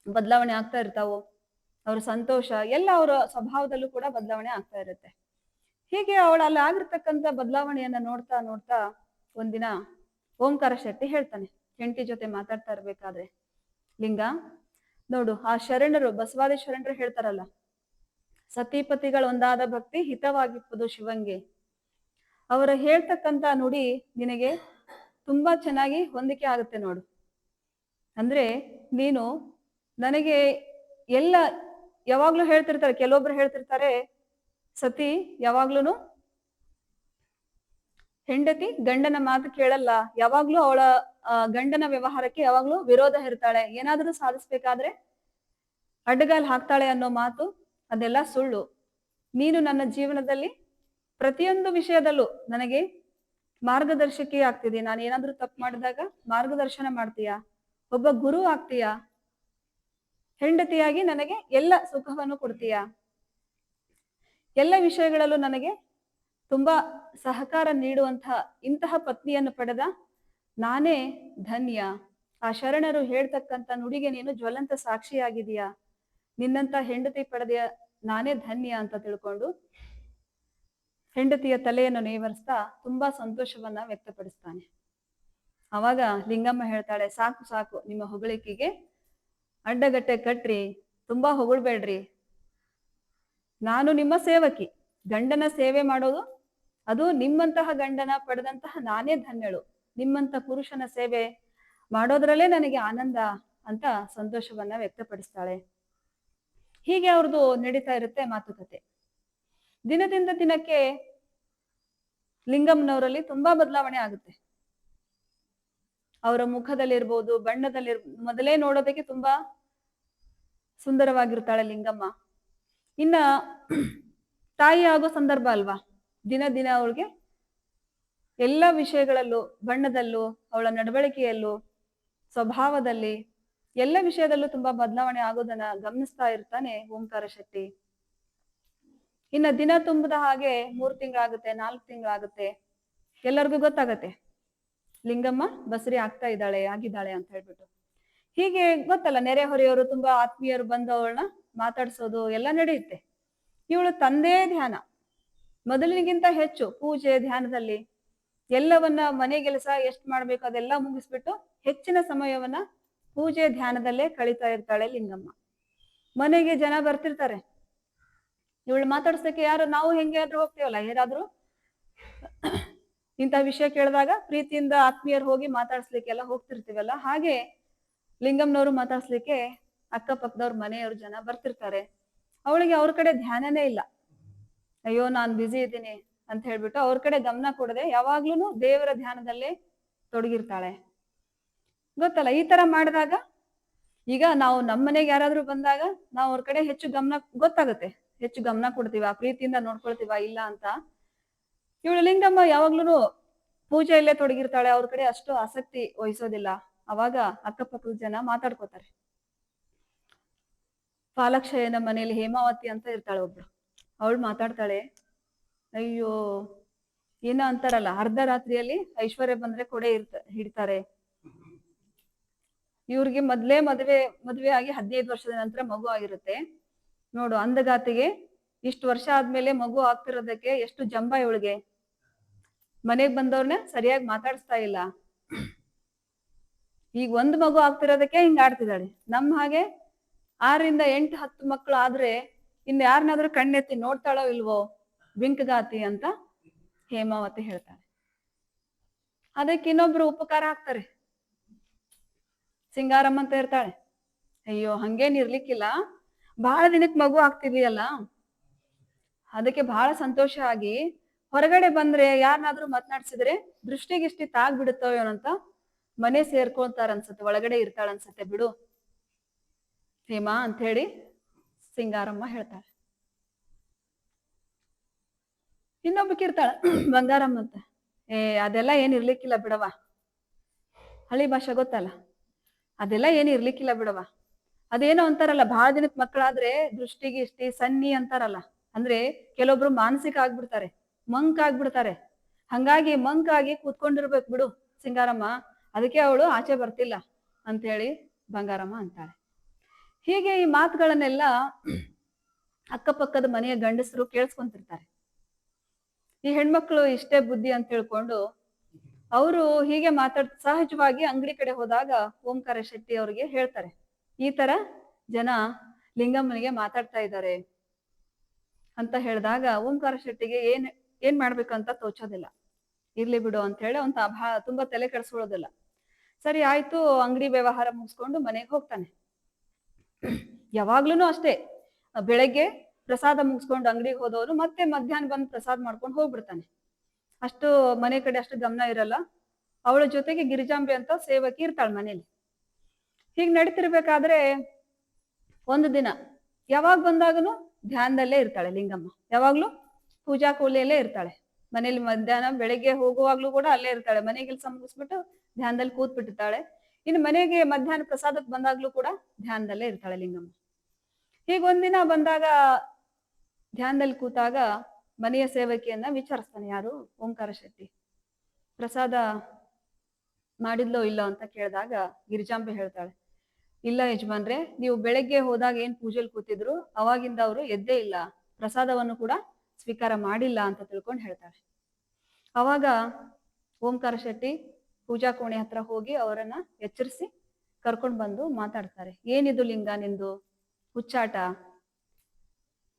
ಬದಲಾವಣೆ ಆಗ್ತಾ ಇರ್ತಾವು, ಅವ್ರ ಸಂತೋಷ ಎಲ್ಲ ಅವರ ಸ್ವಭಾವದಲ್ಲೂ ಕೂಡ ಬದಲಾವಣೆ ಆಗ್ತಾ ಇರುತ್ತೆ. ಹೀಗೆ ಅವಳಲ್ಲಿ ಆಗಿರ್ತಕ್ಕಂಥ ಬದಲಾವಣೆಯನ್ನ ನೋಡ್ತಾ ನೋಡ್ತಾ ಒಂದಿನ ಓಂಕಾರ ಶೆಟ್ಟಿ ಹೇಳ್ತಾನೆ, ಹೆಂಡತಿ ಜೊತೆ ಮಾತಾಡ್ತಾ ಇರ್ಬೇಕಾದ್ರೆ, ಲಿಂಗ ನೋಡು, ಆ ಶರಣರು, ಬಸವಾದಿ ಶರಣರು ಹೇಳ್ತಾರಲ್ಲ, ಸತಿಪತಿಗಳ ಒಂದಾದ ಭಕ್ತಿ ಹಿತವಾಗಿಪ್ಪದು ಶಿವಂಗೆ, ಅವರ ಹೇಳ್ತಕ್ಕಂಥ ನುಡಿ ನಿನಗೆ ತುಂಬಾ ಚೆನ್ನಾಗಿ ಹೊಂದಿಕೆ ಆಗುತ್ತೆ ನೋಡು. ಅಂದ್ರೆ ನೀನು ನನಗೆ ಎಲ್ಲ ಯಾವಾಗ್ಲೂ ಹೇಳ್ತಿರ್ತಾರೆ, ಕೆಲವೊಬ್ರು ಹೇಳ್ತಿರ್ತಾರೆ, ಸತಿ ಯಾವಾಗ್ಲೂ ಹೆಂಡತಿ ಗಂಡನ ಮಾತು ಕೇಳಲ್ಲ, ಯಾವಾಗ್ಲೂ ಅವಳ ಗಂಡನ ವ್ಯವಹಾರಕ್ಕೆ ಯಾವಾಗ್ಲೂ ವಿರೋಧ ಇರ್ತಾಳೆ, ಏನಾದ್ರೂ ಸಾಧಿಸ್ಬೇಕಾದ್ರೆ ಅಡ್ಡಗಾಲ್ ಹಾಕ್ತಾಳೆ ಅನ್ನೋ ಮಾತು ಅದೆಲ್ಲ ಸುಳ್ಳು. ನೀನು ನನ್ನ ಜೀವನದಲ್ಲಿ ಪ್ರತಿಯೊಂದು ವಿಷಯದಲ್ಲೂ ನನಗೆ ಮಾರ್ಗದರ್ಶಕಿ ಆಗ್ತಿದೆ, ನಾನು ಏನಾದ್ರೂ ತಪ್ಪು ಮಾಡಿದಾಗ ಮಾರ್ಗದರ್ಶನ ಮಾಡ್ತೀಯಾ, ಒಬ್ಬ ಗುರು ಆಗ್ತೀಯಾ, ಹೆಂಡತಿಯಾಗಿ ನನಗೆ ಎಲ್ಲ ಸುಖವನ್ನು ಕೊಡ್ತೀಯಾ, ಎಲ್ಲ ವಿಷಯಗಳಲ್ಲೂ ನನಗೆ ತುಂಬಾ ಸಹಕಾರ ನೀಡುವಂತಹ ಇಂತಹ ಪತ್ನಿಯನ್ನು ಪಡೆದ ನಾನೇ ಧನ್ಯ, ಆ ಶರಣರು ಹೇಳ್ತಕ್ಕಂಥ ನುಡಿಗೆ ನೀನು ಜ್ವಲಂತ ಸಾಕ್ಷಿಯಾಗಿದೀಯಾ, ನಿನ್ನಂತ ಹೆಂಡತಿ ಪಡೆದ ನಾನೇ ಧನ್ಯ ಅಂತ ತಿಳ್ಕೊಂಡು ಹೆಂಡತಿಯ ತಲೆಯನ್ನು ನೇವರಿಸ್ತಾ ತುಂಬಾ ಸಂತೋಷವನ್ನ ವ್ಯಕ್ತಪಡಿಸ್ತಾನೆ. ಅವಾಗ ಲಿಂಗಮ್ಮ ಹೇಳ್ತಾಳೆ, ಸಾಕು ಸಾಕು ನಿಮ್ಮ ಹೊಗಳಿಕೆಗೆ ಅಡ್ಡಗಟ್ಟೆ ಕಟ್ರಿ, ತುಂಬಾ ಹೊಗಳ್ಬೇಡ್ರಿ, ನಾನು ನಿಮ್ಮ ಸೇವಕಿ, ಗಂಡನ ಸೇವೆ ಮಾಡೋದು ಅದು ನಿಮ್ಮಂತಹ ಗಂಡನ ಪಡೆದಂತಹ ನಾನೇ ಧನ್ಯಳು, ನಿಮ್ಮಂತ ಪುರುಷನ ಸೇವೆ ಮಾಡೋದ್ರಲ್ಲೇ ನನಗೆ ಆನಂದ ಅಂತ ಸಂತೋಷವನ್ನ ವ್ಯಕ್ತಪಡಿಸ್ತಾಳೆ. ಹೀಗೆ ಅವ್ರದ್ದು ನಡೀತಾ ಇರುತ್ತೆ ಮಾತುಕತೆ. ದಿನದಿಂದ ದಿನಕ್ಕೆ ಲಿಂಗಮ್ಮನವರಲ್ಲಿ ತುಂಬಾ ಬದಲಾವಣೆ ಆಗುತ್ತೆ. ಅವರ ಮುಖದಲ್ಲಿರ್ಬೋದು, ಮೊದಲೇ ನೋಡೋದಕ್ಕೆ ತುಂಬಾ ಸುಂದರವಾಗಿರ್ತಾಳೆ ಲಿಂಗಮ್ಮ. ಇನ್ನ ತಾಯಿ ಆಗೋ ಸಂದರ್ಭ ಅಲ್ವಾ, ದಿನ ದಿನ ಅವಳಿಗೆ ಎಲ್ಲ ವಿಷಯಗಳಲ್ಲೂ, ಬಣ್ಣದಲ್ಲೂ, ಅವಳ ನಡವಳಿಕೆಯಲ್ಲೂ, ಸ್ವಭಾವದಲ್ಲಿ, ಎಲ್ಲ ವಿಷಯದಲ್ಲೂ ತುಂಬಾ ಬದಲಾವಣೆ ಆಗೋದನ್ನ ಗಮನಿಸ್ತಾ ಇರ್ತಾನೆ ಓಂಕಾರ ಶೆಟ್ಟಿ. ಇನ್ನ ದಿನ ತುಂಬದ ಹಾಗೆ 3 ತಿಂಗಳಾಗುತ್ತೆ, 4 ತಿಂಗಳಾಗುತ್ತೆ, ಎಲ್ಲರಿಗೂ ಗೊತ್ತಾಗತ್ತೆ ಲಿಂಗಮ್ಮ ಬಸರಿ ಆಗಿದ್ದಾಳೆ ಅಂತ ಹೇಳ್ಬಿಟ್ಟು. ಹೀಗೆ ಗೊತ್ತಲ್ಲ, ನೆರೆಹೊರೆಯವರು ತುಂಬಾ ಆತ್ಮೀಯರು ಬಂದು ಅವಳನ್ನ ಮಾತಾಡ್ಸೋದು ಎಲ್ಲ ನಡೆಯುತ್ತೆ. ಇವಳು ತಂದೆ ಧ್ಯಾನ, ಮೊದಲಿಗಿಂತ ಹೆಚ್ಚು ಪೂಜೆ ಧ್ಯಾನದಲ್ಲಿ ಎಲ್ಲವನ್ನ ಮನೆ ಕೆಲಸ ಎಷ್ಟು ಮಾಡ್ಬೇಕು ಅದೆಲ್ಲ ಮುಗಿಸ್ಬಿಟ್ಟು ಹೆಚ್ಚಿನ ಸಮಯವನ್ನ ಪೂಜೆ ಧ್ಯಾನದಲ್ಲೇ ಕಳೀತಾ ಇರ್ತಾಳೆ ಲಿಂಗಮ್ಮ. ಮನೆಗೆ ಜನ ಬರ್ತಿರ್ತಾರೆ, ಇವಳು ಮಾತಾಡ್ಸಕ್ಕೆ ಯಾರು, ನಾವು ಹೆಂಗೆ ಆದ್ರೂ ಹೋಗ್ತೀವಲ್ಲ, ಯಾರಾದ್ರೂ ಇಂಥ ವಿಷಯ ಕೇಳಿದಾಗ ಪ್ರೀತಿಯಿಂದ ಆತ್ಮೀಯರು ಹೋಗಿ ಮಾತಾಡ್ಸ್ಲಿಕ್ಕೆಲ್ಲ ಹೋಗ್ತಿರ್ತೀವಲ್ಲ, ಹಾಗೆ ಲಿಂಗಮ್ಮನವರು ಮಾತಾಡ್ಸ್ಲಿಕ್ಕೆ ಅಕ್ಕಪಕ್ಕದವ್ರ ಮನೆಯವ್ರ ಜನ ಬರ್ತಿರ್ತಾರೆ. ಅವಳಿಗೆ ಅವ್ರ ಕಡೆ ಧ್ಯಾನನೇ ಇಲ್ಲ, ಅಯ್ಯೋ ನಾನ್ ಬ್ಯುಸಿ ಇದ್ದೀನಿ ಅಂತ ಹೇಳ್ಬಿಟ್ಟು ಅವ್ರ ಕಡೆ ಗಮನ ಕೊಡದೆ ಯಾವಾಗ್ಲೂ ದೇವರ ಧ್ಯಾನದಲ್ಲೇ ತೊಡಗಿರ್ತಾಳೆ. ಗೊತ್ತಲ್ಲ, ಈ ತರ ಮಾಡಿದಾಗ ಈಗ ನಾವು ನಮ್ಮ ಮನೆಗೆ ಯಾರಾದ್ರೂ ಬಂದಾಗ ನಾವು ಅವ್ರ ಕಡೆ ಹೆಚ್ಚು ಗೊತ್ತಾಗುತ್ತೆ, ಹೆಚ್ಚು ಗಮನ ಕೊಡ್ತೀವ, ಪ್ರೀತಿಯಿಂದ ನೋಡ್ಕೊಳ್ತೀವ ಇಲ್ಲ ಅಂತ. ಇವಳು ಲಿಂಗಮ್ಮ ಯಾವಾಗ್ಲೂ ಪೂಜೆಯಲ್ಲೇ ತೊಡಗಿರ್ತಾಳೆ, ಅವ್ರ ಕಡೆ ಅಷ್ಟು ಆಸಕ್ತಿ ವಹಿಸೋದಿಲ್ಲ. ಅವಾಗ ಅಕ್ಕಪಕ್ಕದ ಜನ ಮಾತಾಡ್ಕೋತಾರೆ. ಪಾಲಕ್ಷಯನ ಮನೆಯಲ್ಲಿ ಹೇಮಾವತಿ ಅಂತ ಇರ್ತಾಳೆ ಒಬ್ಳು, ಅವಳು ಮಾತಾಡ್ತಾಳೆ, ಅಯ್ಯೋ ಏನೋ ಅಂತಾರಲ್ಲ, ಅರ್ಧ ರಾತ್ರಿಯಲ್ಲಿ ಐಶ್ವರ್ಯ ಬಂದ್ರೆ ಕೊಡೆ ಹಿಡ್ತಾರೆ, ಇವ್ರಿಗೆ ಮದುವೆ ಆಗಿ 15 ವರ್ಷದ ನಂತರ ಮಗು ಆಗಿರುತ್ತೆ. ನೋಡು, ಅಂದಗಾತಿಗೆ ಇಷ್ಟು ವರ್ಷ ಆದ್ಮೇಲೆ ಮಗು ಆಗ್ತಿರೋದಕ್ಕೆ ಎಷ್ಟು ಜಂಬ ಇವಳಿಗೆ. ಮನೆಗ್ ಬಂದವ್ರನ್ನ ಸರಿಯಾಗಿ ಮಾತಾಡಿಸ್ತಾ ಇಲ್ಲ. ಈಗ 1 ಮಗು ಆಗ್ತಿರೋದಕ್ಕೆ ಹಿಂಗ ಆಡ್ತಿದ್ದಾಳೆ. ನಮ್ ಹಾಗೆ 6ರಿಂದ 8, 10 ಮಕ್ಳು ಆದ್ರೆ ಇನ್ ಯಾರನ್ನಾದ್ರೂ ಕಣ್ಣೆತ್ತಿ ನೋಡ್ತಾಳೋ ಇಲ್ವೋ ಬಿಂಕಗಾತಿ ಅಂತ ಹೇಮಾವತಿ ಹೇಳ್ತಾಳೆ. ಅದಕ್ಕೆ ಇನ್ನೊಬ್ರು ಉಪಕಾರ ಹಾಕ್ತಾರೆ. ಸಿಂಗಾರಮ್ಮ ಅಂತ ಇರ್ತಾಳೆ. ಅಯ್ಯೋ, ಹಂಗೇನ್ ಇರ್ಲಿಕ್ಕಿಲ್ಲ, ಬಹಳ ದಿನಕ್ಕೆ ಮಗು ಆಗ್ತಿದೆಯಲ್ಲ, ಅದಕ್ಕೆ ಬಹಳ ಸಂತೋಷ ಆಗಿ ಹೊರಗಡೆ ಬಂದ್ರೆ ಯಾರನ್ನಾದ್ರೂ ಮಾತನಾಡ್ಸಿದ್ರೆ ದೃಷ್ಟಿಗಿಷ್ಟಿ ತಾಗ್ಬಿಡುತ್ತೋ ಏನಂತ ಮನೆ ಸೇರ್ಕೊಳ್ತಾರ ಅನ್ಸತ್ತೆ, ಒಳಗಡೆ ಇರ್ತಾಳ ಅನ್ಸತ್ತೆ, ಬಿಡು ಹೇಮಾ ಅಂತ ಹೇಳಿ ಸಿಂಗಾರಮ್ಮ ಹೇಳ್ತಾಳೆ. ಇನ್ನೊಬ್ಬಕ್ಕೆ ಇರ್ತಾಳ ಬಂಗಾರಮ್ಮ ಅಂತ. ಅದೆಲ್ಲ ಏನ್ ಇರ್ಲಿಕ್ಕಿಲ್ಲ ಬಿಡವ, ಹಳಿ ಭಾಷೆ ಗೊತ್ತಲ್ಲ, ಅದೆಲ್ಲ ಏನ್ ಇರ್ಲಿಕ್ಕಿಲ್ಲ ಬಿಡವ. ಅದೇನೋ ಅಂತಾರಲ್ಲ, ಬಹಳ ದಿನಕ್ಕೆ ಮಕ್ಕಳಾದ್ರೆ ದೃಷ್ಟಿಗೆ ಇಷ್ಟಿ ಸನ್ನಿ ಅಂತಾರಲ್ಲ, ಅಂದ್ರೆ ಕೆಲವೊಬ್ರು ಮಾನಸಿಕ ಆಗ್ಬಿಡ್ತಾರೆ, ಮಂಕ್ ಆಗ್ಬಿಡ್ತಾರೆ. ಹಂಗಾಗಿ ಮಂಕ್ ಆಗಿ ಕೂತ್ಕೊಂಡಿರ್ಬೇಕು ಬಿಡು ಸಿಂಗಾರಮ್ಮ, ಅದಕ್ಕೆ ಅವಳು ಆಚೆ ಬರ್ತಿಲ್ಲ ಅಂತ ಹೇಳಿ ಬಂಗಾರಮ್ಮ ಅಂತಾಳೆ. ಹೀಗೆ ಈ ಮಾತುಗಳನ್ನೆಲ್ಲ ಅಕ್ಕಪಕ್ಕದ ಮನೆಯ ಗಂಡಸರು ಕೇಳಿಸ್ಕೊಂತಿರ್ತಾರೆ. ಈ ಹೆಣ್ಮಕ್ಳು ಇಷ್ಟೇ ಬುದ್ಧಿ ಅಂತ ಹೇಳ್ಕೊಂಡು ಅವರು ಹೀಗೆ ಸಹಜವಾಗಿ ಅಂಗಡಿ ಕಡೆ ಹೋದಾಗ ಓಂಕಾರ ಶೆಟ್ಟಿ ಅವ್ರಿಗೆ ಹೇಳ್ತಾರೆ, ಈ ತರ ಜನ ಲಿಂಗಮ್ಮನಿಗೆ ಮಾತಾಡ್ತಾ ಇದ್ದಾರೆ ಅಂತ ಹೇಳಿದಾಗ ಓಂಕಾರ ಶೆಟ್ಟಿಗೆ ಏನ್ ಮಾಡ್ಬೇಕಂತ ತೋಚೋದಿಲ್ಲ. ಇರ್ಲಿ ಬಿಡು ಅಂತ ಹೇಳಿ ಅವನ್ ತುಂಬಾ ತಲೆ ಕೆಡಿಸ್ಕೊಳ್ಳೋದಿಲ್ಲ. ಸರಿ ಆಯ್ತು, ಅಂಗಡಿ ವ್ಯವಹಾರ ಮುಗಿಸ್ಕೊಂಡು ಮನೆಗೆ ಹೋಗ್ತಾನೆ. ಯಾವಾಗ್ಲೂ ಅಷ್ಟೇ, ಬೆಳಗ್ಗೆ ಪ್ರಸಾದ ಮುಗಿಸ್ಕೊಂಡು ಅಂಗಡಿಗೆ ಹೋದವರು ಮತ್ತೆ ಮಧ್ಯಾಹ್ನ ಬಂದು ಪ್ರಸಾದ ಮಾಡ್ಕೊಂಡು ಹೋಗ್ಬಿಡ್ತಾನೆ. ಅಷ್ಟು ಮನೆ ಕಡೆ ಅಷ್ಟು ಗಮನ ಇರಲ್ಲ. ಅವಳ ಜೊತೆಗೆ ಗಿರಿಜಾಂಬೆ ಅಂತ ಸೇವಕಿ ಇರ್ತಾಳೆ ಮನೇಲಿ. ಹೀಗ್ ನಡೀತಿರ್ಬೇಕಾದ್ರೆ ಒಂದು ದಿನ ಯಾವಾಗ ಬಂದಾಗನು ಧ್ಯಾನದಲ್ಲೇ ಇರ್ತಾಳೆ ಲಿಂಗಮ್ಮ. ಯಾವಾಗ್ಲೂ ಪೂಜಾ ಕೋಲಿಯಲ್ಲೇ ಇರ್ತಾಳೆ ಮನೇಲಿ. ಮಧ್ಯಾಹ್ನ ಬೆಳಗ್ಗೆ ಹೋಗುವಾಗ್ಲೂ ಕೂಡ ಅಲ್ಲೇ ಇರ್ತಾಳೆ. ಮನೆ ಕೆಲಸ ಮುಗಿಸ್ಬಿಟ್ಟು ಧ್ಯಾನದಲ್ಲಿ ಕೂತ್ ಬಿಟ್ಟಿರ್ತಾಳೆ. ಇನ್ನು ಮನೆಗೆ ಮಧ್ಯಾಹ್ನ ಪ್ರಸಾದಕ್ಕೆ ಬಂದಾಗ್ಲೂ ಕೂಡ ಧ್ಯಾನದಲ್ಲೇ ಇರ್ತಾಳೆ ಲಿಂಗಮ್ಮ. ಹೀಗ ಒಂದಿನ ಬಂದಾಗ ಧ್ಯಾನದಲ್ಲಿ ಕೂತಾಗ ಮನೆಯ ಸೇವಕಿಯನ್ನ ವಿಚಾರಿಸ್ತಾನೆ, ಯಾರು? ಓಂಕಾರ ಶೆಟ್ಟಿ. ಪ್ರಸಾದ ಮಾಡಿದ್ಲೋ ಇಲ್ಲೋ ಅಂತ ಕೇಳಿದಾಗ ಗಿರಿಜಾಂಬೆ ಹೇಳ್ತಾಳೆ, ಇಲ್ಲ ಯಜಮಾನ್ರೆ, ನೀವು ಬೆಳಗ್ಗೆ ಹೋದಾಗ ಏನ್ ಪೂಜೆಲಿ ಕೂತಿದ್ರು ಅವಾಗಿಂದ ಅವರು ಎದ್ದೇ ಇಲ್ಲ, ಪ್ರಸಾದವನ್ನು ಕೂಡ ಸ್ವೀಕಾರ ಮಾಡಿಲ್ಲ ಅಂತ ತಿಳ್ಕೊಂಡು ಹೇಳ್ತಾಳೆ. ಅವಾಗ ಓಂಕಾರ ಶೆಟ್ಟಿ ಪೂಜಾ ಕೋಣೆ ಹತ್ರ ಹೋಗಿ ಅವರನ್ನ ಎಚ್ಚರಿಸಿ ಕರ್ಕೊಂಡು ಬಂದು ಮಾತಾಡ್ತಾರೆ. ಏನಿದು ಲಿಂಗ ನಿಂದು ಹುಚ್ಚಾಟ?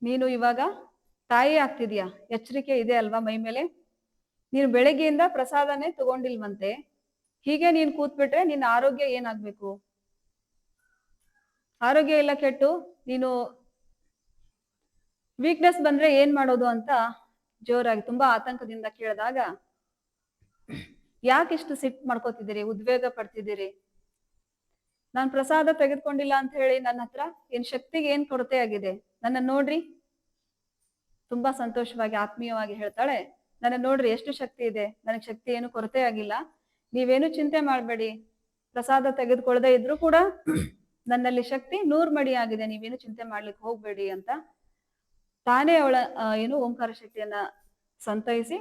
ನೀನು ಇವಾಗ ತಾಯಿ ಆಗ್ತಿದ್ಯಾ, ಎಚ್ಚರಿಕೆ ಇದೆ ಅಲ್ವಾ ಮೈ ಮೇಲೆ? ನೀನು ಬೆಳಗ್ಗೆಯಿಂದ ಪ್ರಸಾದನೇ ತಗೊಂಡಿಲ್ವಂತೆ, ಹೀಗೆ ನೀನ್ ಕೂತ್ಬಿಟ್ರೆ ನಿನ್ನ ಆರೋಗ್ಯ ಏನಾಗ್ಬೇಕು? ಆರೋಗ್ಯ ಎಲ್ಲ ಕೆಟ್ಟು ನೀನು ವೀಕ್ನೆಸ್ ಬಂದ್ರೆ ಏನ್ ಮಾಡೋದು ಅಂತ ಜೋರಾಗಿ ತುಂಬಾ ಆತಂಕದಿಂದ ಕೇಳಿದಾಗ, ಯಾಕಿಷ್ಟು ಸಿಟ್ಟು ಮಾಡ್ಕೋತಿದ್ದೀರಿ, ಉದ್ವೇಗ ಪಡ್ತಿದ್ದೀರಿ? ನಾನ್ ಪ್ರಸಾದ ತೆಗೆದುಕೊಂಡಿಲ್ಲ ಅಂತ ಹೇಳಿ ನನ್ನ ಹತ್ರ ಏನ್ ಶಕ್ತಿಗೆ ಏನ್ ಕೊರತೆ ಆಗಿದೆ? ನನ್ನ ನೋಡ್ರಿ. ತುಂಬಾ ಸಂತೋಷವಾಗಿ ಆತ್ಮೀಯವಾಗಿ ಹೇಳ್ತಾಳೆ, ನನ್ನ ನೋಡ್ರಿ ಎಷ್ಟು ಶಕ್ತಿ ಇದೆ, ನನಗ್ ಶಕ್ತಿ ಏನು ಕೊರತೆ ಆಗಿಲ್ಲ, ನೀವೇನು ಚಿಂತೆ ಮಾಡ್ಬೇಡಿ. ಪ್ರಸಾದ ತೆಗೆದುಕೊಳ್ಳದೆ ಇದ್ರು ಕೂಡ ನನ್ನಲ್ಲಿ ಶಕ್ತಿ 100 ಮಡಿ ಆಗಿದೆ, ನೀವೇನು ಚಿಂತೆ ಮಾಡ್ಲಿಕ್ಕೆ ಹೋಗ್ಬೇಡಿ ಅಂತ ತಾನೇ ಅವಳ ಓಂಕಾರ ಶಕ್ತಿಯನ್ನ ಸಂತೈಸಿ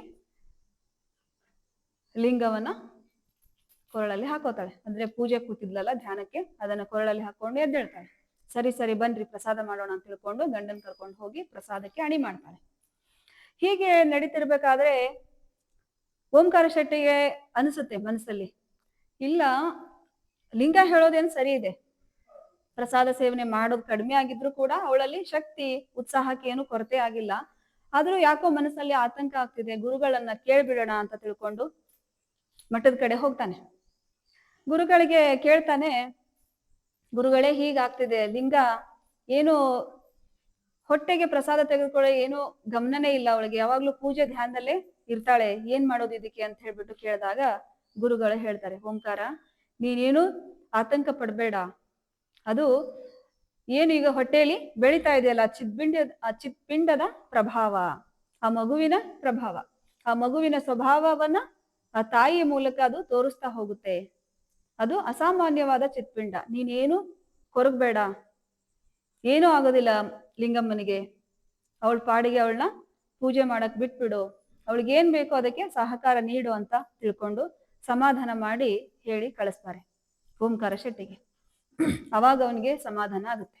ಲಿಂಗವನ್ನ ಕೊರಳಲ್ಲಿ ಹಾಕೋತಾಳೆ. ಅಂದ್ರೆ ಪೂಜೆ ಕೂತಿದ್ಲಲ್ಲ ಧ್ಯಾನಕ್ಕೆ, ಅದನ್ನ ಕೊರಳಲ್ಲಿ ಹಾಕೊಂಡು ಎದ್ದೇಳ್ತಾಳೆ. ಸರಿ ಸರಿ ಬನ್ರಿ ಪ್ರಸಾದ ಮಾಡೋಣ ಅಂತ ತಿಳ್ಕೊಂಡು ಗಂಡನ್ ಕರ್ಕೊಂಡು ಹೋಗಿ ಪ್ರಸಾದಕ್ಕೆ ಅಣಿ ಮಾಡ್ತಾಳೆ. ಹೀಗೆ ನಡೀತಿರ್ಬೇಕಾದ್ರೆ ಓಂಕಾರ ಶೆಟ್ಟಿಗೆ ಅನಿಸುತ್ತೆ ಮನಸ್ಸಲ್ಲಿ, ಇಲ್ಲ ಲಿಂಗ ಹೇಳೋದೇನು ಸರಿ ಇದೆ, ಪ್ರಸಾದ ಸೇವನೆ ಮಾಡೋದು ಕಡಿಮೆ ಆಗಿದ್ರು ಕೂಡ ಅವಳಲ್ಲಿ ಶಕ್ತಿ ಉತ್ಸಾಹಕ್ಕೆ ಏನು ಕೊರತೆ ಆಗಿಲ್ಲ. ಆದ್ರೂ ಯಾಕೋ ಮನಸ್ಸಲ್ಲಿ ಆತಂಕ ಆಗ್ತಿದೆ, ಗುರುಗಳನ್ನ ಕೇಳ್ಬಿಡೋಣ ಅಂತ ತಿಳ್ಕೊಂಡು ಮಠದ ಕಡೆ ಹೋಗ್ತಾನೆ. ಗುರುಗಳಿಗೆ ಕೇಳ್ತಾನೆ, ಗುರುಗಳೇ ಹೀಗಾಗ್ತಿದೆ, ಲಿಂಗ ಏನು ಹೊಟ್ಟೆಗೆ ಪ್ರಸಾದ ತೆಗೆದುಕೊಳ್ಳೋ ಏನು ಗಮನನೇ ಇಲ್ಲ, ಅವಳಿಗೆ ಯಾವಾಗ್ಲೂ ಪೂಜೆ ಧ್ಯಾನದಲ್ಲೇ ಇರ್ತಾಳೆ, ಏನ್ ಮಾಡೋದು ಇದಕ್ಕೆ ಅಂತ ಹೇಳ್ಬಿಟ್ಟು ಕೇಳಿದಾಗ ಗುರುಗಳು ಹೇಳ್ತಾರೆ, ಓಂಕಾರ ನೀನೇನು ಆತಂಕ ಪಡ್ಬೇಡ, ಅದು ಏನು ಈಗ ಹೊಟ್ಟೆಯಲ್ಲಿ ಬೆಳೀತಾ ಇದೆಯಲ್ಲ ಆ ಚಿತ್ಪಿಂಡದ ಪ್ರಭಾವ, ಆ ಮಗುವಿನ ಪ್ರಭಾವ, ಆ ಮಗುವಿನ ಸ್ವಭಾವವನ್ನ ಆ ತಾಯಿಯ ಮೂಲಕ ಅದು ತೋರಿಸ್ತಾ ಹೋಗುತ್ತೆ. ಅದು ಅಸಾಮಾನ್ಯವಾದ ಚಿತ್ಪಿಂಡ, ನೀನೇನು ಕೊರಗಬೇಡ, ಏನೂ ಆಗೋದಿಲ್ಲ ಲಿಂಗಮ್ಮನಿಗೆ, ಅವಳ ಪಾಡಿಗೆ ಅವಳನ್ನ ಪೂಜೆ ಮಾಡಕ್ ಬಿಟ್ಬಿಡು, ಅವಳಿಗೇನ್ ಬೇಕೋ ಅದಕ್ಕೆ ಸಹಕಾರ ನೀಡು ಅಂತ ತಿಳ್ಕೊಂಡು ಸಮಾಧಾನ ಮಾಡಿ ಹೇಳಿ ಕಳಿಸ್ತಾರೆ ಓಂಕಾರ ಶೆಟ್ಟಿಗೆ. ಅವಾಗ ಅವನಿಗೆ ಸಮಾಧಾನ ಆಗುತ್ತೆ.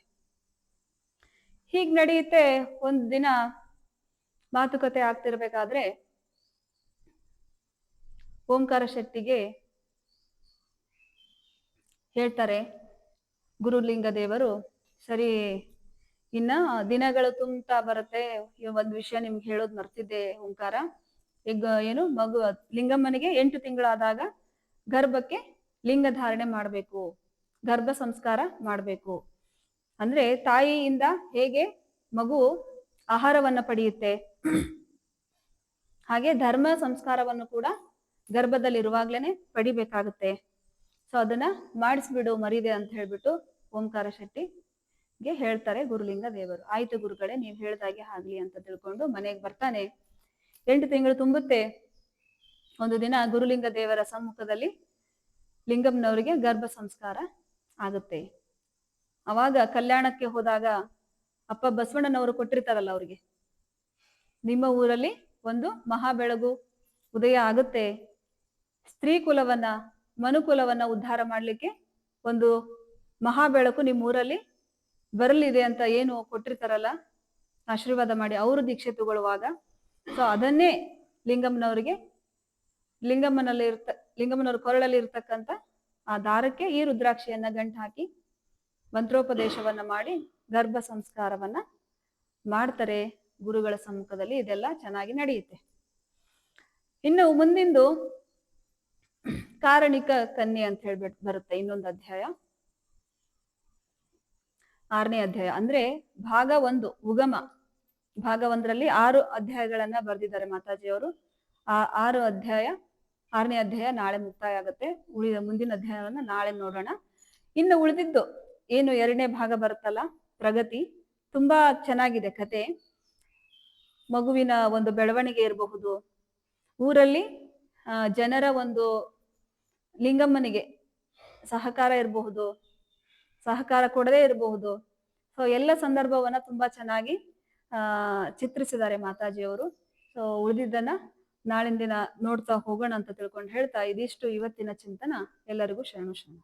ಹೀಗ್ ನಡೆಯುತ್ತೆ. ಒಂದ್ ದಿನ ಮಾತುಕತೆ ಆಗ್ತಿರ್ಬೇಕಾದ್ರೆ ಓಂಕಾರ ಶೆಟ್ಟಿಗೆ ಹೇಳ್ತಾರೆ ಗುರುಲಿಂಗ ದೇವರು, ಸರಿ ಇನ್ನ ದಿನಗಳು ತುಂಬ್ತಾ ಬರುತ್ತೆ, ಒಂದ್ ವಿಷಯ ನಿಮ್ಗೆ ಹೇಳೋದ್ ಮರ್ತಿದ್ದೆ ಓಂಕಾರ. ಈಗ ಏನು ಮಗು ಲಿಂಗಮ್ಮನಿಗೆ 8 ತಿಂಗಳಾದಾಗ ಗರ್ಭಕ್ಕೆ ಲಿಂಗ ಧಾರಣೆ ಮಾಡ್ಬೇಕು, ಗರ್ಭ ಸಂಸ್ಕಾರ ಮಾಡ್ಬೇಕು. ಅಂದ್ರೆ ತಾಯಿಯಿಂದ ಹೇಗೆ ಮಗು ಆಹಾರವನ್ನ ಪಡೆಯುತ್ತೆ, ಹಾಗೆ ಧರ್ಮ ಸಂಸ್ಕಾರವನ್ನು ಕೂಡ ಗರ್ಭದಲ್ಲಿರುವಾಗ್ಲೇನೆ ಪಡಿಬೇಕಾಗುತ್ತೆ. ಸೊ ಅದನ್ನ ಮಾಡಿಸ್ಬಿಡು ಮರಿದೆ ಅಂತ ಹೇಳ್ಬಿಟ್ಟು ಓಂಕಾರ ಶೆಟ್ಟಿಗೆ ಹೇಳ್ತಾರೆ ಗುರುಲಿಂಗ ದೇವರು. ಆಯ್ತು ಗುರುಗಳೇ, ನೀವ್ ಹೇಳ್ದಾಗೆ ಆಗ್ಲಿ ಅಂತ ತಿಳ್ಕೊಂಡು ಮನೆಗೆ ಬರ್ತಾನೆ. 8 ತಿಂಗಳು ತುಂಬುತ್ತೆ. ಒಂದು ದಿನ ಗುರುಲಿಂಗ ದೇವರ ಸಮ್ಮುಖದಲ್ಲಿ ಲಿಂಗಮ್ಮನವರಿಗೆ ಗರ್ಭ ಸಂಸ್ಕಾರ ಆಗುತ್ತೆ. ಅವಾಗ ಕಲ್ಯಾಣಕ್ಕೆ ಹೋದಾಗ ಅಪ್ಪ ಬಸವಣ್ಣನವರು ಕೊಟ್ಟಿರ್ತಾರಲ್ಲ ಅವ್ರಿಗೆ, ನಿಮ್ಮ ಊರಲ್ಲಿ ಒಂದು ಮಹಾ ಬೆಳಗು ಉದಯ ಆಗುತ್ತೆ, ಸ್ತ್ರೀ ಕುಲವನ್ನ ಮನುಕುಲವನ್ನ ಉದ್ಧಾರ ಮಾಡ್ಲಿಕ್ಕೆ ಒಂದು ಮಹಾ ಬೆಳಕು ನಿಮ್ಮ ಊರಲ್ಲಿ ಬರಲಿದೆ ಅಂತ ಏನು ಕೊಟ್ಟಿರ್ತಾರಲ್ಲ ಆಶೀರ್ವಾದ ಮಾಡಿ ಅವರು ದೀಕ್ಷೆ ತಗೊಳ್ಳುವಾಗ, ಸೊ ಅದನ್ನೇ ಲಿಂಗಮ್ಮನವರಿಗೆ ಲಿಂಗಮ್ಮನವ್ರ ಕೊರಳಲ್ಲಿ ಇರ್ತಕ್ಕಂಥ ಆ ದಾರಕ್ಕೆ ಈ ರುದ್ರಾಕ್ಷಿಯನ್ನ ಗಂಟು ಹಾಕಿ ಮಂತ್ರೋಪದೇಶವನ್ನ ಮಾಡಿ ಗರ್ಭ ಸಂಸ್ಕಾರವನ್ನ ಮಾಡ್ತಾರೆ ಗುರುಗಳ ಸಮ್ಮುಖದಲ್ಲಿ. ಇದೆಲ್ಲ ಚೆನ್ನಾಗಿ ನಡೆಯುತ್ತೆ. ಇನ್ನು ಮುಂದಿಂದು ಕಾರಣಿಕ ಕನ್ಯೆ ಅಂತ ಹೇಳ್ಬಿಟ್ಟು ಬರುತ್ತೆ ಇನ್ನೊಂದು ಅಧ್ಯಾಯ, 6ನೇ ಅಧ್ಯಾಯ. ಅಂದ್ರೆ ಭಾಗ 1 ಉಗಮ. ಭಾಗ 1ರಲ್ಲಿ 6 ಅಧ್ಯಾಯಗಳನ್ನ ಬರೆದಿದ್ದಾರೆ ಮಾತಾಜಿಯವರು. ಆ 6ನೇ ಅಧ್ಯಾಯ ನಾಳೆ ಮುಕ್ತಾಯ ಆಗುತ್ತೆ. ಮುಂದಿನ ಅಧ್ಯಾಯವನ್ನ ನಾಳೆ ನೋಡೋಣ. ಇನ್ನು ಉಳಿದಿದ್ದು ಏನು 2ನೇ ಭಾಗ ಬರುತ್ತಲ್ಲ, ಪ್ರಗತಿ, ತುಂಬಾ ಚೆನ್ನಾಗಿದೆ ಕತೆ. ಮಗುವಿನ ಒಂದು ಬೆಳವಣಿಗೆ ಇರಬಹುದು, ಊರಲ್ಲಿ ಜನರ ಒಂದು ಲಿಂಗಮ್ಮನಿಗೆ ಸಹಕಾರ ಇರಬಹುದು, ಸಹಕಾರ ಕೊಡದೇ ಇರಬಹುದು. ಸೊ ಎಲ್ಲ ಸಂದರ್ಭವನ್ನ ತುಂಬಾ ಚೆನ್ನಾಗಿ ಚಿತ್ರಿಸಿದ್ದಾರೆ ಮಾತಾಜಿಯವರು. ಸೊ ಉಳಿದಿದ್ದನ್ನ ನಾಳಿನ ದಿನ ನೋಡ್ತಾ ಹೋಗೋಣ ಅಂತ ತಿಳ್ಕೊಂಡು ಹೇಳ್ತಾ, ಇದಿಷ್ಟು ಇವತ್ತಿನ ಚಿಂತನ. ಎಲ್ಲರಿಗೂ ಶರಣು ಶರಣ.